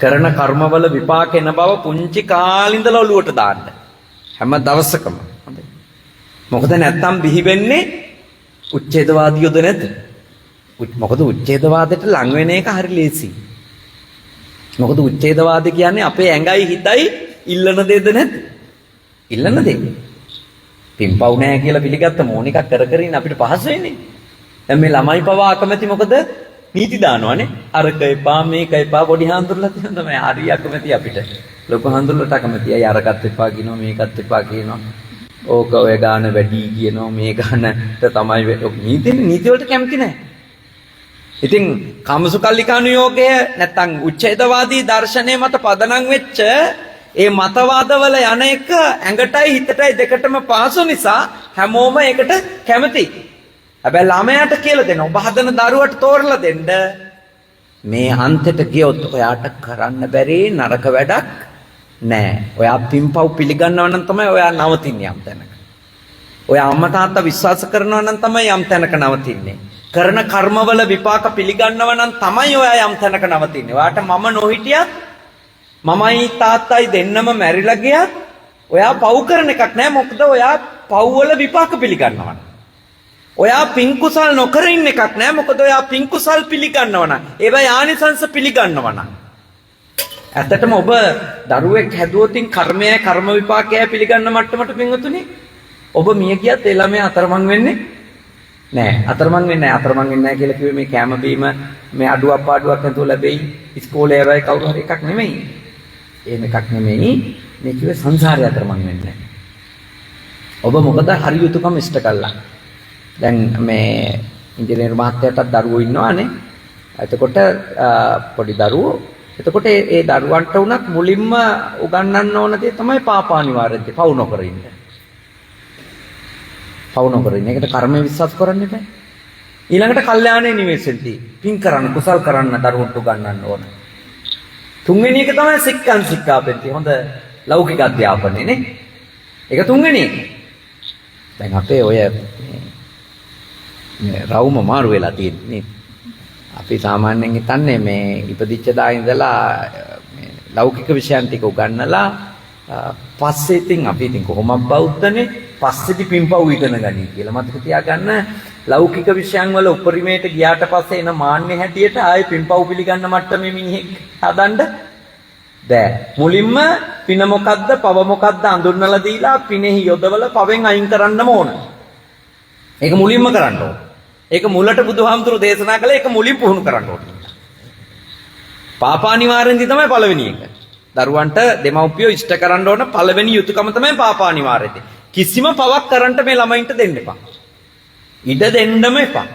කරන කර්මවල විපාක එන බව පුංචි කාලේ ඉඳලා ඔලුවට දාන්න. හැම දවසකම. මොකද නැත්තම් බිහි වෙන්නේ උච්ඡේදවාදියෝද නැද්ද? මොකද උච්ඡේදවාදයට ලං වෙන එක හරි ලේසි. මොකද උච්ඡේදවාද කියන්නේ අපේ ඇඟයි හිතයි ඉල්ලන දෙයද නැද්ද? ඉල්ලන දෙය. පින්පව් නැහැ කියලා පිළිගත්ත මොනිකක් කර කර ඉන්න අපිට පහසු වෙන්නේ. දැන් මේ ළමයි පවා අකමැති මොකද? නීති දානවානේ. අරක එපා මේක එපා පොඩි හාමුදුරුවෝ තියෙන තමයි හරි අකමැති අපිට. ලොකු හාමුදුරුවෝට අකමැති. අය අරකට එපා කියනවා මේකත් එපා කියනවා. ඕක ඔය ගාන වැඩි කියනවා මේ ගානට තමයි නීති වලට කැමති නැහැ. ඉතින් කාමසුකල්ලිකානුയോഗය නැත්තම් උච්ඡේදවාදී දර්ශනය මත පදනම් වෙච්ච ඒ මතවාදවල යන එක ඇඟටයි හිතටයි දෙකටම පහසු නිසා හැමෝම ඒකට කැමති. හැබැයි ළමයාට කියලා දෙන්න ඔබ හදන දරුවට තෝරලා දෙන්න මේ අන්තයට ගියොත් ඔයාට කරන්න බැරි නරක වැඩක් නෑ. ඔයා පින්පව් පිළිගන්නවා නම් තමයි ඔයා නවතින්නේ යම් තැනක. ඔයා අම්මා තාත්තා විශ්වාස කරනවා නම් තමයි යම් තැනක නවතින්නේ. කරන කර්මවල විපාක පිළිගන්නව නම් තමයි ඔයා යම් තැනක නවතින්නේ. ඔයාට මම නොහිටියත් මමයි තාත්තයි දෙන්නම මැරිලා ගියත් ඔයා පව් කරන එකක් නෑ. මොකද ඔයා පව් වල විපාක පිළිගන්නවා. ඔයා පින් කුසල් නොකර ඉන්න එකක් නෑ. මොකද ඔයා පින් කුසල් පිළිගන්නවා නම් ඒවයි ආනිසංස පිළිගන්නවා නම් ඇත්තටම ඔබ දරුවෙක් හැදුවොතින් කර්මය කර්ම විපාකය පිළිගන්න මට්ටමට පින්වතුනි ඔබ මිය ගියත් ඒ ළමයා අතරමං වෙන්නේ නෑ. අතරමං වෙන්නේ නෑ. අතරමං වෙන්නේ නෑ කියලා කිව්වේ මේ කැම බීම මේ අඩුව අපාඩුවක් නැතුව ලැබෙයි. ඉස්කෝලේ යවයි කවුරු හරි එකක් නෙමෙයි. එහෙම එකක් නෙමෙයි. මේ කිව්වේ සංසාරය අතරමං වෙන්නේ නෑ. ඔබ මොකද හරි යුතුයකම ඉෂ්ට කළා. දැන් මේ ඉංජිනේරු මහත්තයාටත් දරුවෝ ඉන්නවානේ. එතකොට පොඩි දරුවෝ එතකොට ඒ දරුවන්ට උනත් මුලින්ම උගන්වන්න ඕන දේ තමයි පාපානිවාර්යද පවු නොකර ඉන්න. පවු නොකර ඉන්න. ඒකට කර්මය විශ්වාස කරන්න එපා. ඊළඟට කල්යාණේ නිවෙසෙන්දී පින් කරන්න කුසල් කරන්න දරුවන්ට උගන්වන්න ඕන. තුන්වෙනි එක තමයි සික්කන් සික්කාපෙtti. හොඳ ලෞකික අධ්‍යාපනය නේ. ඒක තුන්වෙනි එක. දැන් අපේ ඔය රවුම මාරු වෙලා තියෙන්නේ. අපි සාමාන්‍යයෙන් හිතන්නේ මේ ඉපදිච්ච දා ඉඳලා මේ ලෞකික විෂයන් ටික උගන්නලා පස්සේ ඉතින් අපි ඉතින් කොහොමද බෞද්ධනේ පස්සේදී පින්පව් ඉගෙන ගනි කියලා මතක තියාගන්න. ලෞකික විෂයන් වල උපරිමයට ගියාට පස්සේ එන මාන්නේ හැටියට ආයේ පින්පව් පිළිගන්න මට්ටමේ මිනිහෙක් හදන්න බෑ. මුලින්ම පින මොකද්ද පව මොකද්ද අඳුරනලා දීලා පිනෙහි යොදවල පවෙන් අයින් කරන්නම ඕන. ඒක මුලින්ම කරන්න ඕන. ඒක මුලට බුදුහාමුදුරු දේශනා කළා. ඒක මුලින් පුහුණු කරන්න ඕනේ. පාපානිවාරෙන්දි තමයි පළවෙනි එක. දරුවන්ට දෙමව්පියෝ ඉෂ්ට කරන්න ඕන පළවෙනි යුතුයකම තමයි පාපානිවාරෙන්දි. කිසිම පවක් කරන්න මේ ළමයින්ට දෙන්න එපා. ඉඩ දෙන්නම එපා.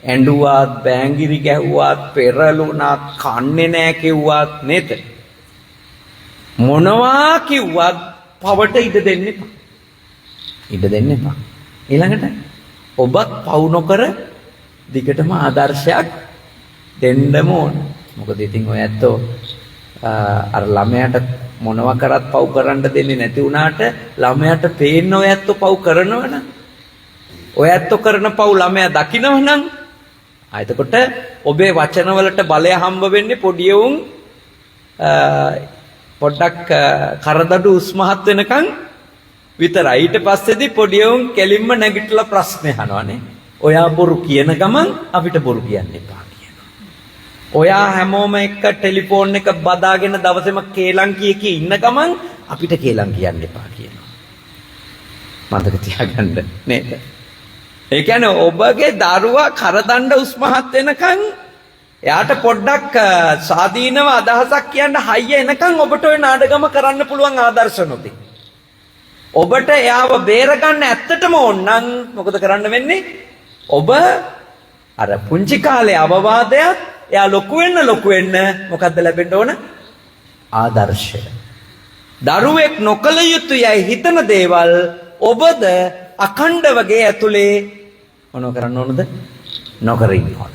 ඇඬුවත්, බෑංගිරි ගැහුවත්, පෙරළුණත්, කන්නේ නැහැ කිව්වත් නේද? මොනවා කිව්වත් පවට ඉඩ දෙන්න එපා. ඉඩ දෙන්න එපා. ඊළඟට ඔබත් පවු නොකර දිගටම ආදර්ශයක් දෙන්නම ඕන. මොකද ඉතින් ඔය ඇත්තෝ අර ළමයාට මොනවා කරත් පවු කරන්න දෙන්නේ නැති වුණාට ළමයාට පේන්න ඔය ඇත්තෝ පවු කරනවනම් ඔය ඇත්තෝ කරන පවු ළමයා දකිනවනම් එතකොට ඔබේ වචනවලට බලය හම්බ වෙන්නේ පොඩි උන් පොඩ්ඩක් කරදඩු උස්මහත් වෙනකන් විතරයි. ඊට පස්සේදී පොඩි උන් කෙලින්ම නැගිටලා ප්‍රශ්න අහනවානේ. ඔයා බොරු කියන ගමන් අපිට බොරු කියන්න එපා කියනවා. ඔයා හැමෝම එක්ක ටෙලිෆෝන් එක බදාගෙන දවසේම කේලම් කිය ඉන්න ගමන් අපිට කේලම් කියන්න එපා කියනවා. මතක තියාගන්න නේද? ඒ කියන්නේ ඔබගේ දරුවා කරදණ්ඩ උස්මහත් වෙනකන් එයාට පොඩ්ඩක් ස්වාධීනව අදහසක් කියන්න හයිය එනකන් ඔබට ওই නාඩගම කරන්න පුළුවන් ආදර්ශ නොදී. ඔබට එයාව බේරගන්න ඇත්තටම ඕන නම් මොකද කරන්න වෙන්නේ? ඔබ අර පුංචි කාලේ අවවාදයක් එයා ලොකු වෙන්න මොකද්ද ලැබෙන්න ඕන? ආදර්ශය. දරුවෙක් නොකල යුතුයයි හිතන දේවල් ඔබද අඛණ්ඩවගේ ඇතුලේ මොනව කරන්න ඕනද? නොකර ඉන්න ඕන.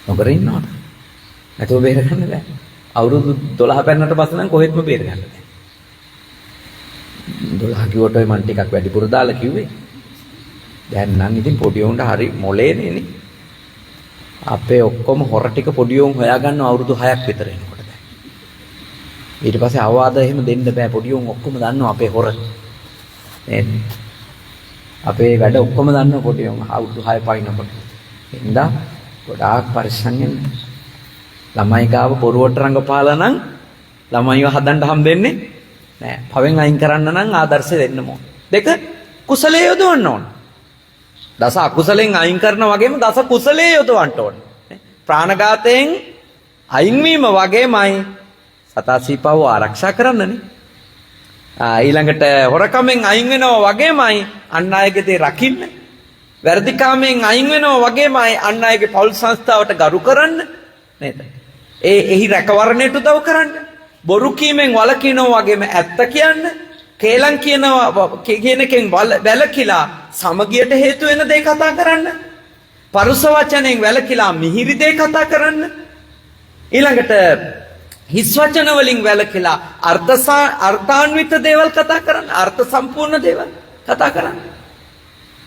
නොකර ඉන්න ඕන. නැතුව බේරගන්න බෑ. අවුරුදු 12 පෙන්නට පස්සේ නම් කොහෙත්ම බේරගන්න බෑ. 12 කිව්වට මම ටිකක් වැඩිපුර දාලා කිව්වේ. දැන් නම් ඉතින් පොඩි උන්ට හරි මොලේනේ නේ. අපේ ඔක්කොම හොර ටික පොඩි උන් හොයාගන්න අවුරුදු 6ක් විතර එනකොට දැන්. ඊට පස්සේ අවවාද එහෙම දෙන්න බෑ. පොඩි උන් ඔක්කොම දන්නවා අපේ හොර. නේද? අපේ වැඩ ඔක්කොම දන්නවා පොඩි උන් අවුරුදු 6 පයින්නකොට. එඳා ගොඩාක් පරිස්සම් වෙන්න. ළමයි ගාව පොරුවට රංගපාලා නම් ළමයිව හදන්න හම්බෙන්නේ නෑ. පවෙන් අයින් කරන්න නම් ආදර්ශය දෙන්න ඕන. දෙක කුසලයේ යොදවන්න ඕන. දස අකුසලෙන් අයින් කරන වගේම දස කුසලයේ යොදවන්න ඕන. ප්‍රාණඝාතයෙන් අයින් වීම වගේමයි සතා සීපාව ආරක්ෂා කරන්නනේ. ඊළඟට හොරකමෙන් අයින් වෙනවා වගේමයි අන් අයගේ දේ රකින්න. වැරදිකාමෙන් අයින් වෙනවා වගේමයි අන් අයගේ පෞල් සංස්ථාවට ගරු කරන්න නේද? එහි රැකවරණයට උදව් කරන්න. බොරු කීමෙන් වළකිනවා වගේම ඇත්ත කියන්න. කේලම් කියන එකෙන් වැළකීලා සමගියට හේතු වෙන දේ කතා කරන්න. පරුස වචනෙන් වැළකීලා මිහිරි දේ කතා කරන්න. ඊළඟට හිස් වචන වලින් වැළකීලා අර්ථාන්විත දේවල් කතා කරන්න. අර්ථ සම්පූර්ණ දේවල් කතා කරන්න.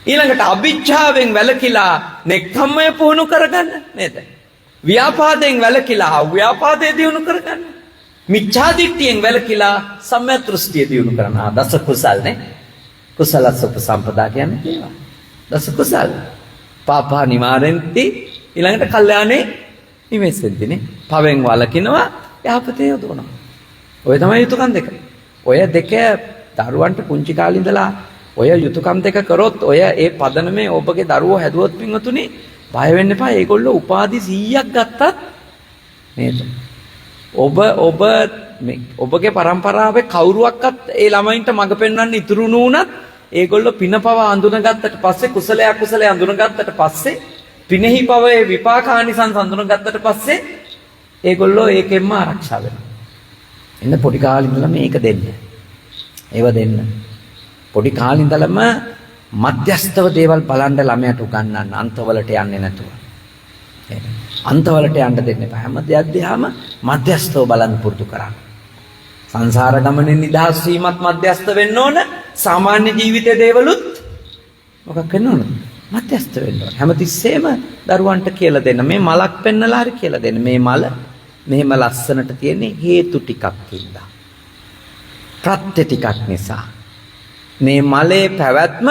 ඊළඟට අභිජ්ජාවෙන් වැළකීලා නෙක්ඛම්මය පුහුණු කරගන්න නේද? ව්‍යාපාදයෙන් වැළකීලා අව්‍යාපාදය දියුණු කරගන්න. මිච්ඡා දිට්ඨියෙන් වැළකීලා සම්‍යක් දෘෂ්ටිය දියුණු කරන දස කුසල් නේ. කුසලස්ස උපසම්පදා කියන්නේ ඒවා. දස කුසල්. පාපා නිවාරෙන්ති ඊළඟට කල්යාණේ නිවෙසෙන්තිනේ. පවෙන් වළකිනවා යහපතේ යොදවනවා. ඔය තමයි යුතුයකම් දෙක. ඔය දෙක දරුවන්ට පුංචි කාලේ ඉඳලා ඔය යුතුයකම් දෙක කරොත් ඔය ඒ පදනමේ ඔබගේ දරුවෝ හැදුවොත් පින්වතුනි බය වෙන්න එපා. ඒගොල්ලෝ උපාධි 100ක් ගත්තත් නේද? ඔබගේ પરම්පරාවේ කවුරුවක්වත් ඒ ළමයින්ට මඟ පෙන්වන්න ඉතුරු නුනත් ඒගොල්ලෝ පිනපව අඳුනගත්තට පස්සේ කුසලයේ අඳුනගත්තට පස්සේ පිනෙහි පවේ විපාකානිසංස අඳුනගත්තට පස්සේ ඒගොල්ලෝ ඒකෙන්ම ආරක්ෂා වෙනවා. එන්න පොඩි කාලේ ඉඳලා මේක දෙන්න. ඒව දෙන්න. පොඩි කාලේ ඉඳලම මධ්‍යස්තව දේවල් බලන්න ළමයට උගන්වන්න අන්තවලට යන්නේ නැතුව. අන්තවලට යන්න දෙන්න එපා. හැම දෙයක් දිහාම මධ්‍යස්තව බලන්න පුරුදු කරන්න. සංසාර ගමනේ නිදහස් වීමත් මධ්‍යස්ත වෙන්න ඕන. සාමාන්‍ය ජීවිතයේ දේවලුත් මොකක් වෙන්න ඕන? මධ්‍යස්ත වෙන්න ඕන. හැමතිස්සෙම දරුවන්ට කියලා දෙන්න. මේ මලක් පෙන්නලා හරි කියලා දෙන්න. මේ මල මෙහෙම ලස්සනට තියෙන හේතු ටිකක් ඉඳලා. ප්‍රත්‍ය ටිකක් නිසා. මේ මලේ පැවැත්ම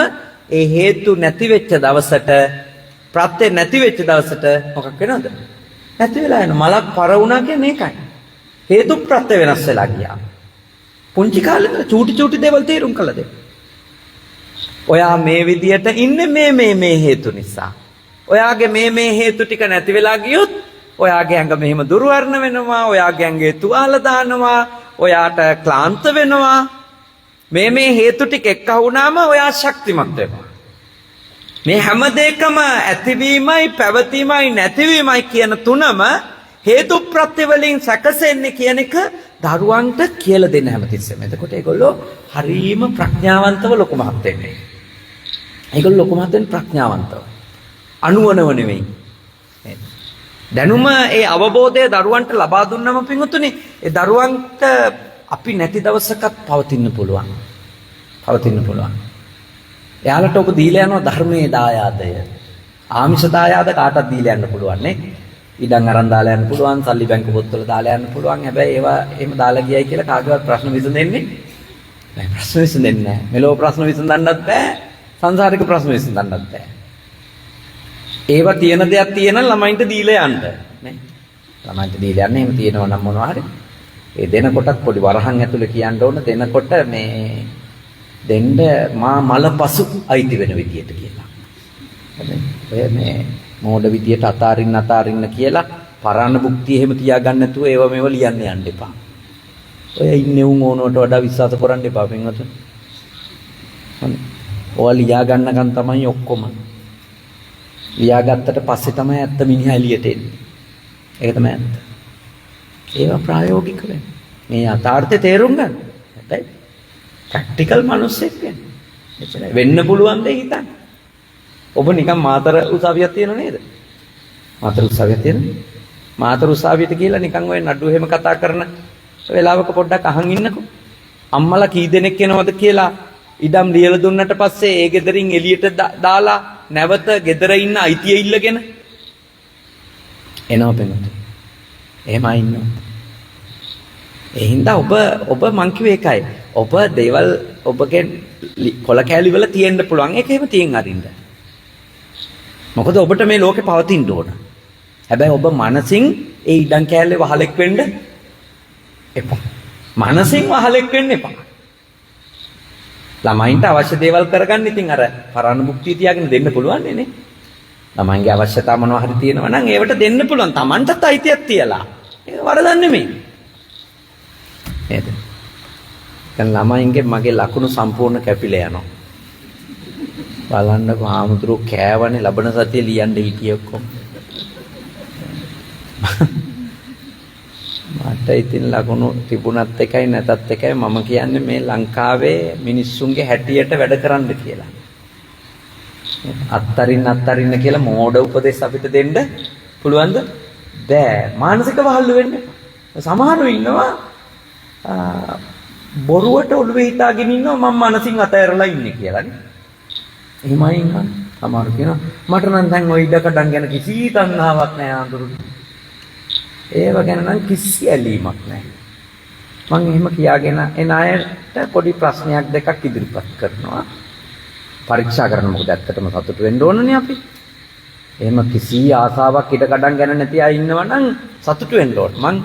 ඒ හේතු නැති වෙච්ච දවසට ප්‍රත්‍ය නැති වෙච්ච දවසට මොකක් වෙනවද? නැති වෙලා යන මලක් පර වුණා කියන්නේ ඒකයි. හේතු ප්‍රත්‍ය වෙනස් වෙලා ගියා. පුංචි කාලේ චූටි දේවල් තේරුම් කළද? ඔයා මේ විදියට ඉන්නේ මේ හේතු නිසා. ඔයාගේ මේ හේතු ටික නැති වෙලා ගියොත් ඔයාගේ ඇඟ මෙහෙම දුර්වර්ණ වෙනවා. ඔයාගේ ඇඟේ තුවාල දානවා. ඔයාට ක්ලාන්ත වෙනවා. මේ හේතු ටික එක්ක වුණාම ඔයා ශක්තිමත් වෙනවා. මේ හැම දෙයකම ඇතිවීමයි පැවතීමයි නැතිවීමයි කියන තුනම හේතු ප්‍රත්‍ය වලින් සැකසෙන්නේ කියන එක දරුවන්ට කියලා දෙන්න හැමතිස්සෙම. එතකොට ඒගොල්ලෝ හරීම ප්‍රඥාවන්තව ලොකු මහත් වෙන්නේ. ඒගොල්ලෝ ලොකු මහත් වෙන්නේ ප්‍රඥාවන්තව. අනුවනව නෙවෙයි. දැනුම ඒ අවබෝධය දරුවන්ට ලබා දුන්නම පින්වතුනි ඒ දරුවන්ට අපි නැති දවසකත් පවතින්න පුළුවන්. එයාලට ඔබ දීලා යනවා ධර්මයේ දායාදය. ආමිෂ දායාද කාටවත් දීලා යන්න පුළුවන් නේ. ඉඩම් අරන් දාලා යන්න පුළුවන්, සල්ලි බැංකු පොත්වල දාලා යන්න පුළුවන්. හැබැයි ඒවා එහෙම දාලා ගියයි කියලා කාගේවත් ප්‍රශ්න විසඳෙන්නේ නැහැ. ප්‍රශ්න විසඳෙන්නේ නැහැ. මෙලෝ ප්‍රශ්න විසඳන්නත් බෑ. සංසාරික ප්‍රශ්න විසඳන්නත් බෑ. ඒවා තියෙන දෙයක් තියෙන ළමයින්ට දීලා යන්න නේ. ළමයින්ට දීලා යන්න එහෙම තියෙනවා නම් මොනවා හරි. ඒ දෙනකොටත් පොඩි වරහන් ඇතුලේ කියන්න ඕන දෙනකොට මේ දෙන්න මා මලපසු අයිති වෙන විදියට කියලා. ඔය මේ මෝඩ විදියට අතාරින්න කියලා පරාණ භුක්තිය එහෙම තියාගන්න නැතුව ඒව මේව ලියන්න යන්න එපා. ඔය ඉන්නේ උන් ඕනකට වඩා විශ්වාස කරන්න එපා පින්වතුනි. ඔය ලියා ගන්නකන් තමයි ඔක්කොම. ලියාගත්තට පස්සේ තමයි ඇත්ත මිනිහා එළියට එන්නේ. ඒක තමයි ඇත්ත. ඒවා ප්‍රායෝගික වෙන්නේ. මේ යථාර්ථය තේරුම් ගන්න. හැබැයි ප්‍රැක්ටිකල් මිනිස්සෙක් වෙන්න. එච්චරයි වෙන්න පුළුවන් දෙයක් හිතන්න. ඔබ නිකන් මාතර උසාවියක් තියෙනව නේද? මාතර උසාවියක් තියෙනවද? මාතර උසාවියට කියලා නිකන් ඔය නඩු එහෙම කතා කරන වෙලාවක පොඩ්ඩක් අහන් ඉන්නකෝ. අම්මලා කී දෙනෙක් එනවද කියලා ඉඩම් ලියලා දුන්නට පස්සේ ඒ ගෙදරින් එළියට දාලා නැවත ගෙදර ඉන්න අයිතිය ඉල්ලගෙන එනවා පෙන්නට. එහෙමයි ඉන්නවා. ඒ හින්දා ඔබ මං කිව්වේ ඒකයි. ඔබ දේවල් ඔබගේ කොල කැලි වල තියෙන්න පුළුවන්. ඒක එහෙම තියෙන් අරින්න. මොකද ඔබට මේ ලෝකේ පවතින්න ඕන. හැබැයි ඔබ මනසින් ඒ ඉඩම් කැලේ වහලෙක් වෙන්න එපා. මනසින් වහලෙක් වෙන්න එපා. ළමයින්ට අවශ්‍ය දේවල් කරගන්න ඉතින් අර පරණ මුක්තිය තියාගෙන දෙන්න පුළුවන් නේ. ළමයින්ගේ අවශ්‍යතා මොනවා හරි තියෙනවා නම් ඒවට දෙන්න පුළුවන්. Tamanටත් අයිතියක් තියලා. ඒක වරදක් නෙමෙයි. නේද? දැන් ළමයින්ගේ මගේ ලකුණු සම්පූර්ණ කැපිලා යනවා. බලන්නකෝ ආමුදුරු කෑවනේ ලබන සතිය ලියන්න හිටියේ ඔක්කොම. මට ඉතින් ලකුණු තිබුණත් එකයි නැතත් එකයි මම කියන්නේ මේ ලංකාවේ මිනිස්සුන්ගේ හැටියට වැඩ කරන්න කියලා. අත්තරින්න කියලා මෝඩ උපදේශ අපිට දෙන්න පුළුවන්ද? බෑ. මානසික වහල්ලු වෙන්න. සමහරව ඉන්නවා බොරුවට ඔළුවේ හිතාගෙන ඉන්නවා මම මනසින් අතහැරලා ඉන්නේ කියලා නේ. එහෙමයි ඉන්නවා. සමහර කියනවා මට නම් දැන් ওই ඉඩකඩම් ගැන කිසි තණ්හාවක් නැහැ ආඳුරුනේ. ඒව ගැන නම් කිසි ඇලීමක් නැහැ. මම එහෙම කියාගෙන එන අයට පොඩි ප්‍රශ්නයක් දෙකක් ඉදිරිපත් කරනවා. පරීක්ෂා කරන්න මොකද ඇත්තටම සතුට වෙන්න ඕනනේ අපි. එහෙම කිසි ආසාවක් ඉඩකඩම් ගැන නැති අය ඉන්නවා නම් සතුට වෙන්න ඕන. මං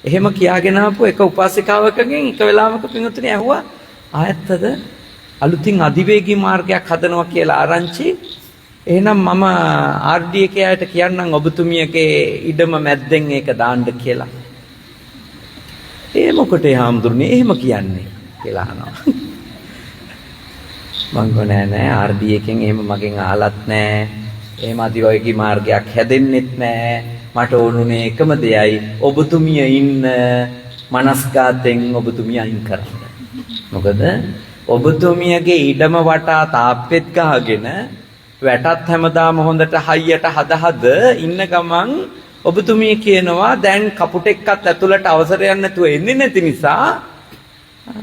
එහෙම කියාගෙන ආපු එක උපාසිකාවකගෙන් එක වෙලාවක පින්වතුනි ඇහුවා ආයත්තද අලුතින් අධිවේගී මාර්ගයක් හදනවා කියලා ආරංචි. එහෙනම් මම RD එකේ අයට කියන්නම් ඔබතුමියගේ ඉඩම මැද්දෙන් ඒක දාන්න කියලා. ඒ මොකටේ හාමුදුරනේ එහෙම කියන්නේ කියලා අහනවා. මං ගෝ නෑ RD එකෙන් එහෙම මගෙන් අහලත් නෑ. එහෙම අධිවේගී මාර්ගයක් හැදෙන්නෙත් නෑ. මට ඕනුනේ එකම දෙයයි ඔබතුමිය ඉන්න මනස්ගතෙන් ඔබතුමිය අයින් කරන්න. මොකද ඔබතුමියගේ ඉඩම වටා තාප්පෙත් ගහගෙන වැටත් හැමදාම හොඳට හයියට හද ඉන්න ගමන් ඔබතුමිය කියනවා දැන් කපුටෙක්වත් ඇතුළට අවසරයක් නැතුව එන්නේ නැති නිසා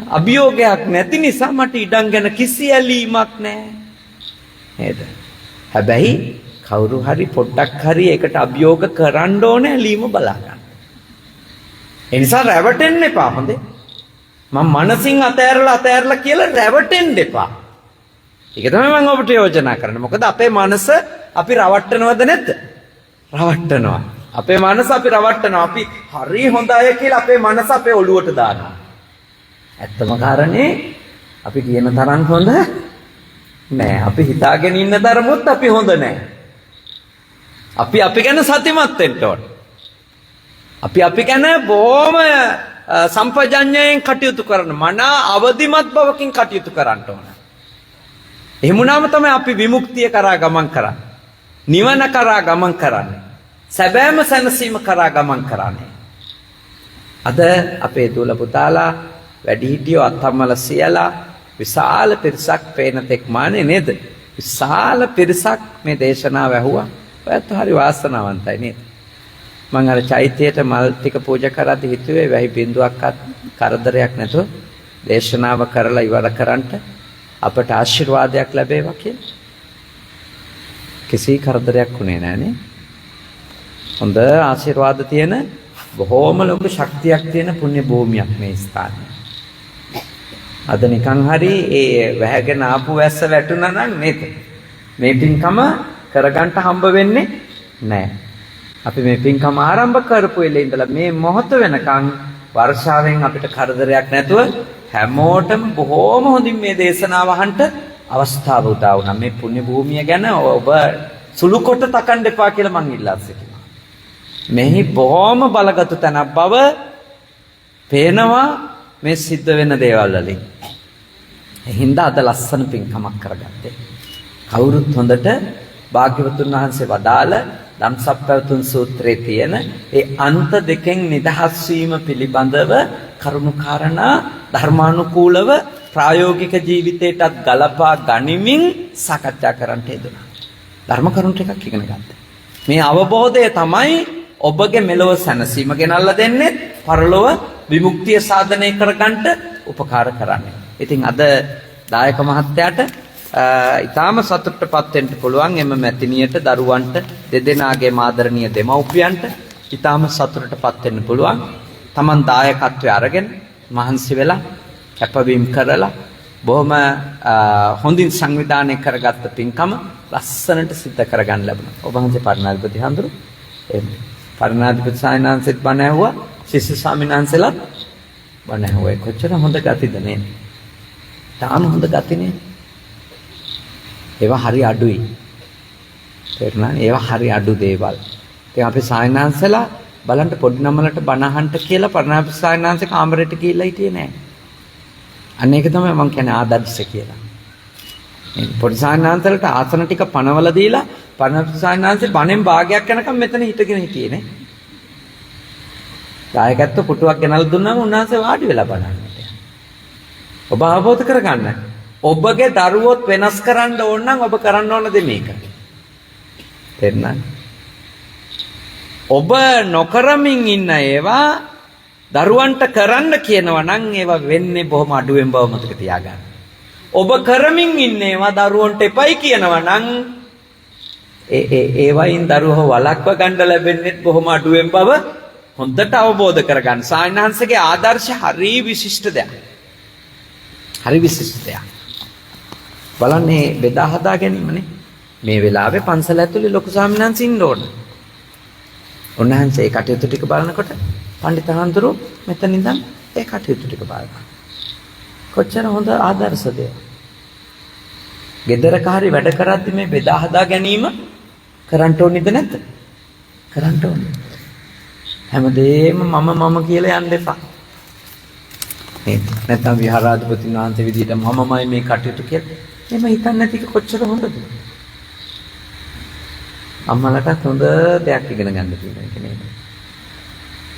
අභියෝගයක් නැති නිසා මට ඉඩම් ගැන කිසි ඇලීමක් නැහැ නේද? හැබැයි කවුරු හරි පොඩ්ඩක් හරි ඒකට අභියෝග කරන්න ඕනේ ඇලීම බලා ගන්න. ඒ නිසා රැවටෙන්න එපා හොඳේ. මම මනසින් අතෑරලා කියලා රැවටෙන්න එපා. ඒක තමයි මම ඔබට යෝජනා කරන්නේ. මොකද අපේ මනස අපි රවට්ටනවද නැද්ද? රවට්ටනවා. අපේ මනස අපි රවට්ටනවා. අපි හරි හොඳ අය කියලා අපේ මනස අපේ ඔළුවට දානවා. ඇත්තම කාරණේ අපි කියන තරම් හොඳ නෑ. අපි හිතාගෙන ඉන්න තරමුත් අපි හොඳ නෑ. අපි ගැන සතිමත් වෙන්න ඕනේ. අපි ගැන බොහොම සම්පජඤ්ඤයෙන් කටයුතු කරන මනා අවදිමත් බවකින් කටයුතු කරන්න ඕන. එහෙම වුණාම තමයි අපි විමුක්තිය කරා ගමන් කරන්නේ. නිවන කරා ගමන් කරන්නේ. සැබෑම සැනසීම කරා ගමන් කරන්නේ. අද අපේ දුල පුතාලා වැඩිහිටියෝ අත්තම්මල සියලා විශාල පිරිසක් පේන තෙක් මානේ නේද? විශාල පිරිසක් මේ දේශනාව ඇහුවා. ඔයත් හරි වාසනාවන්තයි නේද? මම අර චෛත්‍යයට මල් ටික පූජා කරද්දී හිතුවේ වැහි බින්දුවක්වත් කරදරයක් නැතුව දේශනාව කරලා ඉවර කරන්නට අපට ආශිර්වාදයක් ලැබේවා කියලා. කිසි කරදරයක් වුණේ නැහනේ. හොඳ ආශිර්වාද තියෙන බොහෝම ලොකු ශක්තියක් තියෙන පුණ්‍ය භූමියක් මේ ස්ථානය. අද නිකන් හරි ඒ වැහගෙන ආපු වැස්ස වැටුණා නම් නේද? මේ පින්කම කරගන්න හම්බ වෙන්නේ නැහැ. අපි මේ පින්කම ආරම්භ කරපු වෙලේ ඉඳලා මේ මොහොත වෙනකන් වර්ෂාවෙන් අපිට කරදරයක් නැතුව හැමෝටම බොහෝම හොඳින් මේ දේශනාව අහන්න අවස්ථාව උදා වුණා. මේ පුණ්‍ය භූමිය ගැන ඔබ සුළු කොට තකන්න එපා කියලා මං ඉල්ලා සිටිනවා. මෙහි බොහොම බලගත් තැනක් බව පේනවා මේ සිද්ධ වෙන දේවල් වලින්. එහෙනම් අද ලස්සන පින්කමක් කරගත්තේ. කවුරුත් හොඳට භාග්‍යවතුන් වහන්සේ වදාළ ධම්සප්පවතුන් සූත්‍රයේ තියෙන ඒ අන්ත දෙකෙන් නිදහස් වීම පිළිබඳව කරුණු කාරණා ධර්මානුකූලව ප්‍රායෝගික ජීවිතයටත් ගලපා ගනිමින් සාකච්ඡා කරන්නට යෙදුණා. ධර්ම කරුණු ටිකක් ඉගෙන ගත්තා. මේ අවබෝධය තමයි ඔබගේ මෙලොව සැනසීම ගෙනල්ලා දෙන්නේ, පරලොව විමුක්තිය සාධනය කරගන්නට උපකාර කරන්නේ. ඉතින් අද දායක මහත්තයාට ඊටාම සතුටටපත් වෙන්න පුළුවන් එම මැතිණියට, දරුවන්ට, දෙදෙනාගේ ආදරණීය දෙමව්පියන්ට ඊටාම සතුටටපත් වෙන්න පුළුවන්. Taman දායකත්වයේ අරගෙන මහන්සි වෙලා කැපවීම කරලා බොහොම හොඳින් සංවිධානය කරගත්ත පින්කම ලස්සනට සිද්ධ කරගන්න ලැබුණා. ඔබ වහන්සේ පරණාධිපති හඳුරු එහෙමයි. පරණාධිපති සායනාංශෙත් බණ ඇහුවා, ශිෂ්‍ය ස්වාමීන් වහන්සේලාත් බණ ඇහුවා. කොච්චර හොඳ ගතියද නේද? තාම හොඳ ගතියනේ. ඒවා හරි අඩුයි. තේරුණා? ඒවා හරි අඩු දේවල්. ඉතින් අපි සායනාංශලා බලන්න පොඩි නමලට බණ අහන්න කියලා පරණාධිපති සායනාංශ කාමරයට ගිහිල්ලා හිටියේ නෑ. අන්න ඒක තමයි මම කියන්නේ ආදර්ශ කියලා. මේ පොඩි සායනාංශලට ආසන ටික පනවලා දීලා පරණාධිපති සායනාංශේ බණෙන් භාගයක් යනකම් මෙතන හිටගෙන හිටියේ නේ. දායකත්ව පුටුවක් ගෙනල්ලා දුන්නාම උන්වහන්සේ වාඩි වෙලා බලන්නට. ඔබ අවබෝධ කරගන්න. ඔබගේ දරුවොත් වෙනස් කරන්න ඕන නම් ඔබ කරන්න ඕන දේ මේක. තේරුණා? ඔබ නොකරමින් ඉන්න ඒවා දරුවන්ට කරන්න කියනවා නම් ඒවා වෙන්නේ බොහොම අඩුවෙන් බව මතක තියාගන්න. ඔබ කරමින් ඉන්න ඒවා දරුවන්ට එපයි කියනවා නම් ඒවයින් දරුවව වළක්ව ගන්න ලැබෙන්නේ බොහොම අඩුවෙන් බව හොඳට අවබෝධ කරගන්න. සායනහන්සේගේ ආදර්ශ හරි විශිෂ්ට දෙයක්. හරි විශිෂ්ට දෙයක්. බලන්නේ බෙදා හදා ගැනීමනේ. මේ වෙලාවේ පන්සල ඇතුලේ ලොකු ස්වාමීන් වහන්සේ ඉන්න ඕන. උන්වහන්සේ ඒ කටයුතු ටික බලනකොට පඬිත හාමුදුරුවෝ මෙතන ඉඳන් ඒ කටයුතු ටික බලන්න. කොච්චර හොඳ ආදර්ශද. ගෙදරක හරි වැඩ කරද්දි මේ බෙදා හදා ගැනීම කරන්න ඕනේද නැද්ද? කරන්න ඕනේ. හැමදේම මම කියලා යන්න එපා. නේද? නැත්නම් විහාරාධිපති වහන්සේ විදිහට මමමයි මේ කටයුතු කියලා. එහෙම හිතන්නේ නැති එක කොච්චර හොඳද? අම්මලටත් හොඳ දෙයක් ඉගෙන ගන්න තියෙනවා ඒක නේද?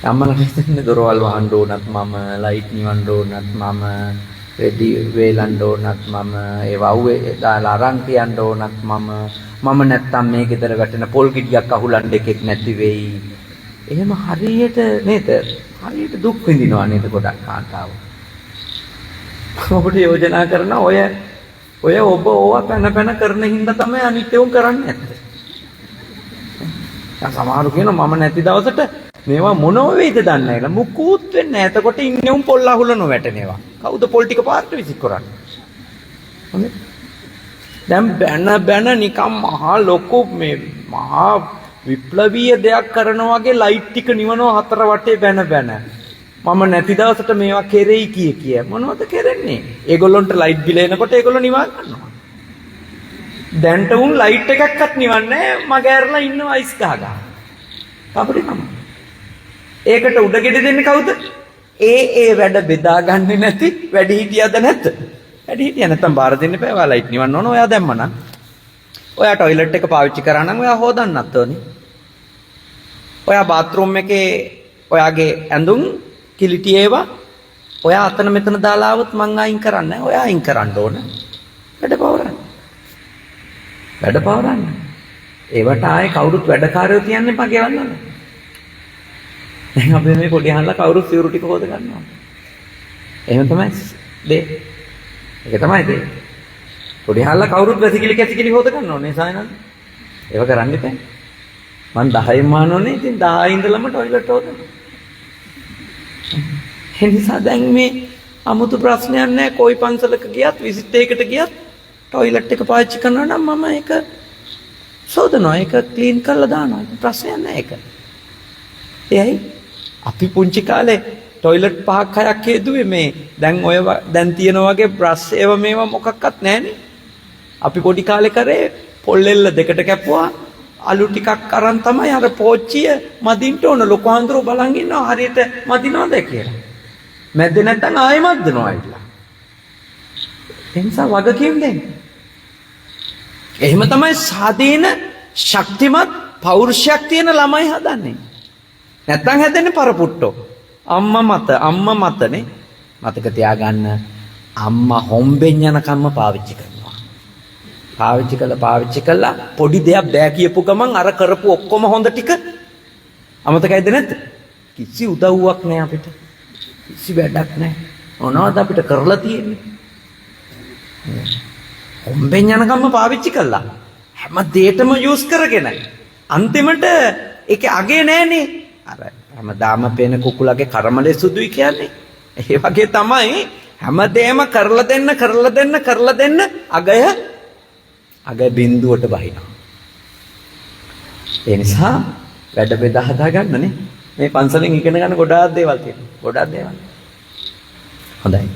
අම්මලට හිතන්නේ දොරවල් වහන්න ඕනත් මම, ලයිට් නිවන්න ඕනත් මම, රෙදි වේලන්න ඕනත් මම, ඒ වව්වේ දාලා අරන් තියන්න ඕනත් මම නැත්තම් මේ ගෙදර වැටෙන පොල් ගෙඩියක් අහුලන්න එකෙක් නැති වෙයි. එහෙම හරියට නේද? හරියට දුක් විඳිනවා නේද ගොඩක් කාන්තාව. ඔබට යෝජනා කරන ඔය ඔබ ඕවා පැන කරන හින්දා තමයි අනිත් ඒවා කරන්නේ නැත්තේ. සමහරු කියනවා මම නැති දවසට මේවා මොනව වෙයිද දන්නේ නැහැ. මුකුත් වෙන්නේ නැහැ. එතකොට ඉන්නේ උන් පොල් අහුලන වැටෙනවා. කවුද පොල් ටික පාර්ට විසික් කරන්නේ? හොඳේ. දැන් බැන නිකම් මහා ලොකු මේ මහා විප්ලවීය දෙයක් කරනවා වගේ ලයිට් ටික නිවනවා හතර වටේ බැන. මම නැති දවසට මේවා කෙරෙයි කිය. මොනවද කරන්නේ? ඒගොල්ලන්ට ලයිට් බිල එනකොට ඒගොල්ලෝ නිවා ගන්නවා. දැන්ට උන් ලයිට් එකක්වත් නිවන්නේ මගේ ඇරලා ඉන්නවා අයිස් ගහගා. අපිට තමයි. ඒකට උඩගෙඩ දෙන්නේ කවුද? ඒ වැඩ බෙදාගන්නේ නැති වැඩි හිටියද නැද්ද? වැඩි හිටිය නැත්තම් බාර දෙන්න එපා. ඔයා ලයිට් නිවන්න ඕන. ඔයා දැම්මනම්. ඔයා টয়ලට් එක පාවිච්චි කරා නම් ඔයා හොදන්නත් ඕනේ. ඔයා බාත්රූම් එකේ ඔයාගේ ඇඳුම් කිලිටි ඒවා ඔයා අතන මෙතන දාලා આવොත් මං අයින් කරන්නේ නැහැ. ඔයා අයින් කරන්න ඕන. වැඩ පවරන්න. ඒවට ආයේ කවුරුත් වැඩකාරයෝ තියන්න එපා ගෙවන්න. දැන් අපි මේ පොඩි අහලා කවුරුත් සිවුරු ටික හොද ගන්නවා. එහෙම තමයි දේ. ඒක තමයි දේ. පොඩි අහලා කවුරුත් වැසිකිලි හොද ගන්නෝනේ සායනන්. ඒව කරන්න එපා. මං 10න් මානෝනේ. ඉතින් 10 ඉඳලම টয়ලට් හොදනවා. එනිසා දැන් මේ 아무තු ප්‍රශ්නයක් නැහැ. කොයි පන්සලක ගියත් විසිට් එකකට ගියත් টয়ලට් එක පාවිච්චි කරනවා නම් මම ඒක සෝදනවා. ඒක ක්ලීන් කරලා දානවා. ප්‍රශ්නයක් නැහැ ඒක. එයි අපි පුංචි කාලේ টয়ලට් 5ක් 6ක් හේදුවේ මේ දැන් තියෙන වගේ බ්‍රෂ් ඒව මේවා මොකක්වත් නැහනේ. අපි පොඩි කාලේ කරේ පොල් එල්ල දෙකට කැපුවා අලු ටිකක් අරන් තමයි අර පෝච්චිය මදින්ට ඕන. ලොකු අඳුර බලන් ඉන්නවා හරියට මදිනවද කියලා. මැද්දේ නැත්තම් ආයෙ මද්දනවා ඉట్లా. එනිසා වගකීම් දෙන්න. එහෙම තමයි ස්වාධීන ශක්තිමත් පෞරුෂයක් තියෙන ළමයි හදන්නේ. නැත්තම් හැදෙන්නේ පරපුට්ටෝ. අම්මා මතනේ. මතක තියාගන්න අම්මා හොම්බෙන් යනකම්ම පාවිච්චි කරනවා. පාවිච්චි කළා පොඩි දෙයක් බෑ කියපු ගමන් අර කරපු ඔක්කොම හොඳ ටික අමතකයිද නැද්ද? කිසි උදව්වක් නැහැ අපිට. කිසි වැඩක් නැහැ. මොනවද අපිට කරලා තියෙන්නේ? හොම්බෙන් යනකම්ම පාවිච්චි කළා. හැම දෙයකම යූස් කරගෙන අන්තිමට ඒකේ අගේ නැහනේ. අර හැමදාම පේන කුකුලගේ කර්මලේ සුදුයි කියන්නේ. ඒ වගේ තමයි හැමදේම කරලා දෙන්න අගය බිඳුවට බහිනවා. ඒ නිසා වැඩ බෙදා හදා ගන්නනේ. මේ පන්සලෙන් ඉගෙන ගන්න ගොඩාක් දේවල් තියෙනවා. හොඳයි.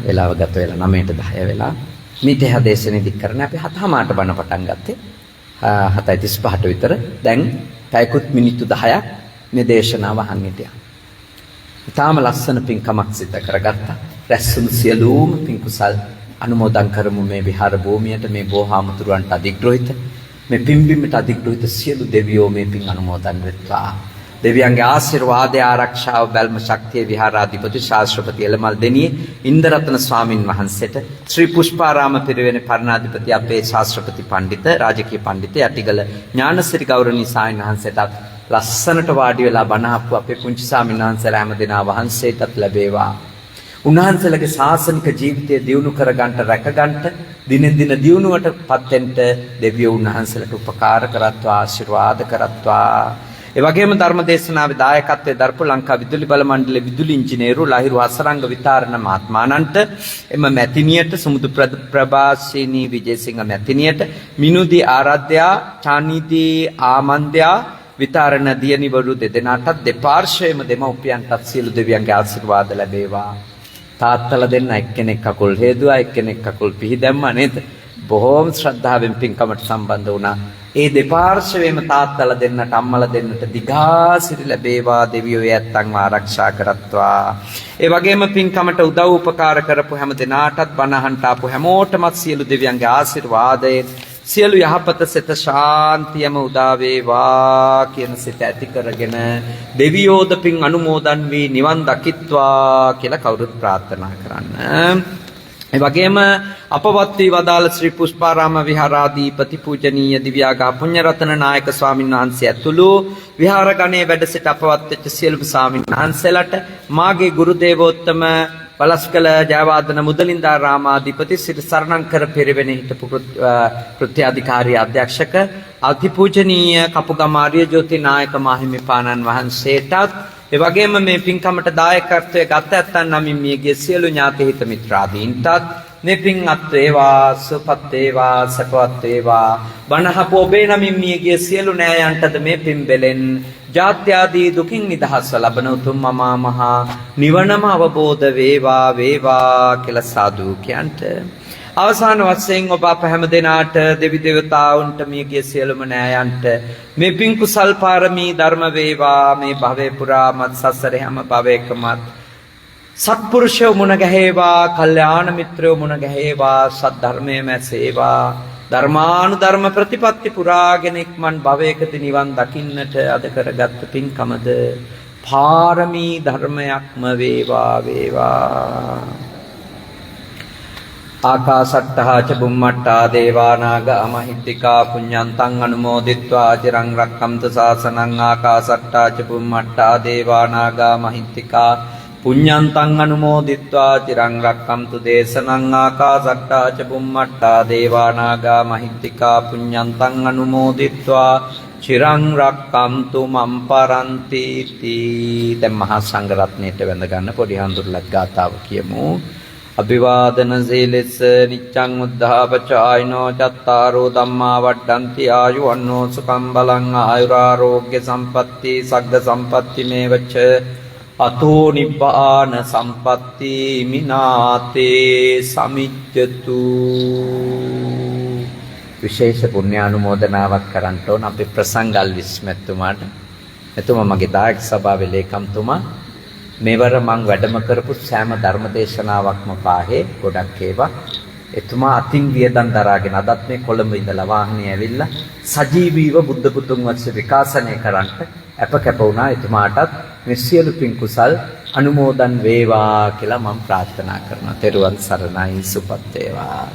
වෙලාව ගත වෙලා 9ට 10 වෙලා මීට හදේශනේදී කරන්නේ අපි 7:00ට බණ පටන් ගත්තේ. 7:35ට විතර. දැන් පැයකුත් මිනිත්තු 10ක් මේ දේශනාව අහන් හිටියා. ඊටාම ලස්සන පින්කමක් සිදු කරගත්තා. රැස්වුණු සියලුම පින් කුසල් අනුමෝදන් කරමු මේ විහාර භූමියට, මේ බෝහාමුදුරන්ට අධිග්‍රහිත, මේ පින්බිමට අධිග්‍රහිත සියලු දෙවියෝ මේ පින් අනුමෝදන් වෙත්වා. දෙවියන්ගේ ආශිර්වාදය ආරක්ෂාව බැල්ම ශක්තිය විහාරාධිපති ශාස්ත්‍රපති එළමල් දෙනියේ ඉන්දරත්න ස්වාමින් වහන්සේට ශ්‍රී පුෂ්පාරාම පිරිවෙනේ පරණාධිපති අපේ ශාස්ත්‍රපති පඬිත රාජකීය පඬිත යටිගල ඥානසිරි ගෞරවනීය සාමින් වහන්සේටත් ලස්සනට වාඩි වෙලා බණ අහපු අපේ පුංචි ස්වාමීන් වහන්සේලා හැම දෙනා වහන්සේටත් ලැබේවා. උන්වහන්සේලගේ ශාසනික ජීවිතය දියුණු කරගන්නට රැකගන්නට දිනෙන් දින දියුණුවටපත් වෙන්න දෙවියෝ උන්වහන්සේලට උපකාර කරත්වා ආශිර්වාද කරත්වා. ඒ වගේම ධර්ම දේශනාවේ දායකත්වයේ දරපු ලංකා විදුලි බල මණ්ඩලයේ විදුලි ඉංජිනේරු ලහිරු හසරංග විතාරණ මහත්මාණන්ට එම මැතිණියට සුමුදු ප්‍රභාසිනී විජේසිංහ මැතිණියට මිනුදී ආරාධ්‍යා චානිදී ආමන්ද්‍යා විතරණ දියණිවරු දෙදෙනාටත් දෙපාර්ශ්වයේම දෙමව්පියන්ටත් සියලු දෙවියන්ගේ ආශිර්වාද ලැබේවා. තාත්තලා දෙන්න එක්කෙනෙක් කකුල් හේදුවා එක්කෙනෙක් කකුල් පිහිදැම්මා නේද? බොහෝම ශ්‍රද්ධාවෙන් පින්කමට සම්බන්ධ වුණා. ඒ දෙපාර්ශ්වයේම තාත්තලා දෙන්නට අම්මලා දෙන්නට දිගාසිරි ලැබේවා. දෙවියෝ යැත්තන්ව ආරක්ෂා කරත්වා. ඒ වගේම පින්කමට උදව් උපකාර කරපු හැම දෙනාටත් බණ අහන්න ආපු හැමෝටමත් සියලු දෙවියන්ගේ ආශිර්වාදයෙන් සියලු යහපත සිත ශාන්තියම උදා වේවා කියන සිත ඇති කරගෙන දෙවියෝද පින් අනුමෝදන් වී නිවන් දකිත්වා කියලා කවුරුත් ප්‍රාර්ථනා කරන්න. ඒ වගේම අපවත් වී වදාළ ශ්‍රී පුෂ්පාරාම විහාරාධිපති පූජනීය දිව්‍යාගා පුණ්‍යරතන නායක ස්වාමීන් වහන්සේ ඇතුළු විහාර ගණයේ වැඩ සිට අපවත් වෙච්ච සියලුම ස්වාමීන් වහන්සේලාට මාගේ ගුරු දේවෝත්තම පලස්කල ජයවාදන මුදලින්දාරාමාධිපති සිරි සරණංකර පෙරවෙනේ හිටපු කෘත්‍යාධිකාරී අධ්‍යක්ෂක අතිපූජනීය කපුගම ආර්ය ජෝති නායක මාහිමිපාණන් වහන්සේටත් ඒ වගේම මේ පින්කමට දායකත්වයේ ගත ඇත්තන් නමින් මියගිය සියලු ඥාති හිත මිත්‍රාදීන්ටත් මේ පින් අත් වේවා සුවපත් වේවා සපවත් වේවා බණහපු ඔබේ නමින් මියගිය සියලු නෑයන්ටද මේ පින් බෙලෙන් ජාත්‍යාදී දුකින් නිදහස්ව ලබන උතුම් මහා මහා නිවනම අවබෝධ වේවා වේවා කියලා සාදු කියන්ට අවසාන වශයෙන් ඔබ අප හැම දෙනාට දෙවි දේවතාවුන්ට මියගිය සියලුම නෑයන්ට මේ පින් කුසල් පාරමී ධර්ම වේවා මේ භවයේ පුරාමත් සසරේ හැම භවයකමත් සත්පුරුෂයෝ මුණ ගැහේවා කල්යාණ මිත්‍රයෝ මුණ ගැහේවා සද්ධර්මයේ මැසේවා ධර්මානුධර්ම ප්‍රතිපත්ති පුරාගෙන ඉක්මන් භවයකදී නිවන් දකින්නට අද කරගත් පින්කමද පාරමී ධර්මයක්ම වේවා වේවා. ආකාසට්ටහා ච බුම්මට්ටා දේවා නාග අමහිත්‍තිකා පුඤ්ඤන්තං අනුමෝදිත්වා චිරං රක්ඛන්තු ශාසනං ආකාසට්ටා ච බුම්මට්ටා දේවා නාග අමහිත්‍තිකා පුඤ්ඤන්තං අනුමෝදිත්වා චිරං රක්ඛන්තු දේශනං ආකාසට්ටා ච බුම්මට්ටා දේවා නාග අමහිත්‍තිකා පුඤ්ඤන්තං අනුමෝදිත්වා චිරං රක්ඛන්තු මම් පරන්ති තී. දැන් මහා සංඝ රත්නයට වැඳ ගන්න පොඩි හඳුරලක් ගාතාව කියමු. අභිවාදන සීලෙස නිච්ඡං උද්ධාපචායිනෝ චත්තාරෝ ධම්මා වඩ්ඩಂತಿ ආයුවන්නෝ සුඛං බලං ආයුරාෝග්‍ය සම්පatti සග්ග සම්පatti මේවච අතෝ නිබ්බාන සම්පatti මිනාතේ සමිච්ඡතු. විශේෂ පුණ්‍යානුමෝදනාවක් කරන්න ඕන අපි ප්‍රසංගල් විස්මෙතුමාට. එතුමා මගේ දායක සභාවේ ලේකම්තුමා. මෙවර මං වැඩම කරපු සෑම ධර්මදේශනාවක්ම පාහේ ගොඩක් ඒවා එතුමා අතින් වියදම් දරාගෙන අදත් මේ කොළඹ ඉඳලා වාහනේ ඇවිල්ලා සජීවීව බුද්ධ පුතුන් වහන්සේ විකාශනය කරන්නට අප කැප වුණා. එතුමාටත් මේ සියලු පින් කුසල් අනුමෝදන් වේවා කියලා මම ප්‍රාර්ථනා කරනවා. තෙරුවන් සරණයි සුපත් වේවා.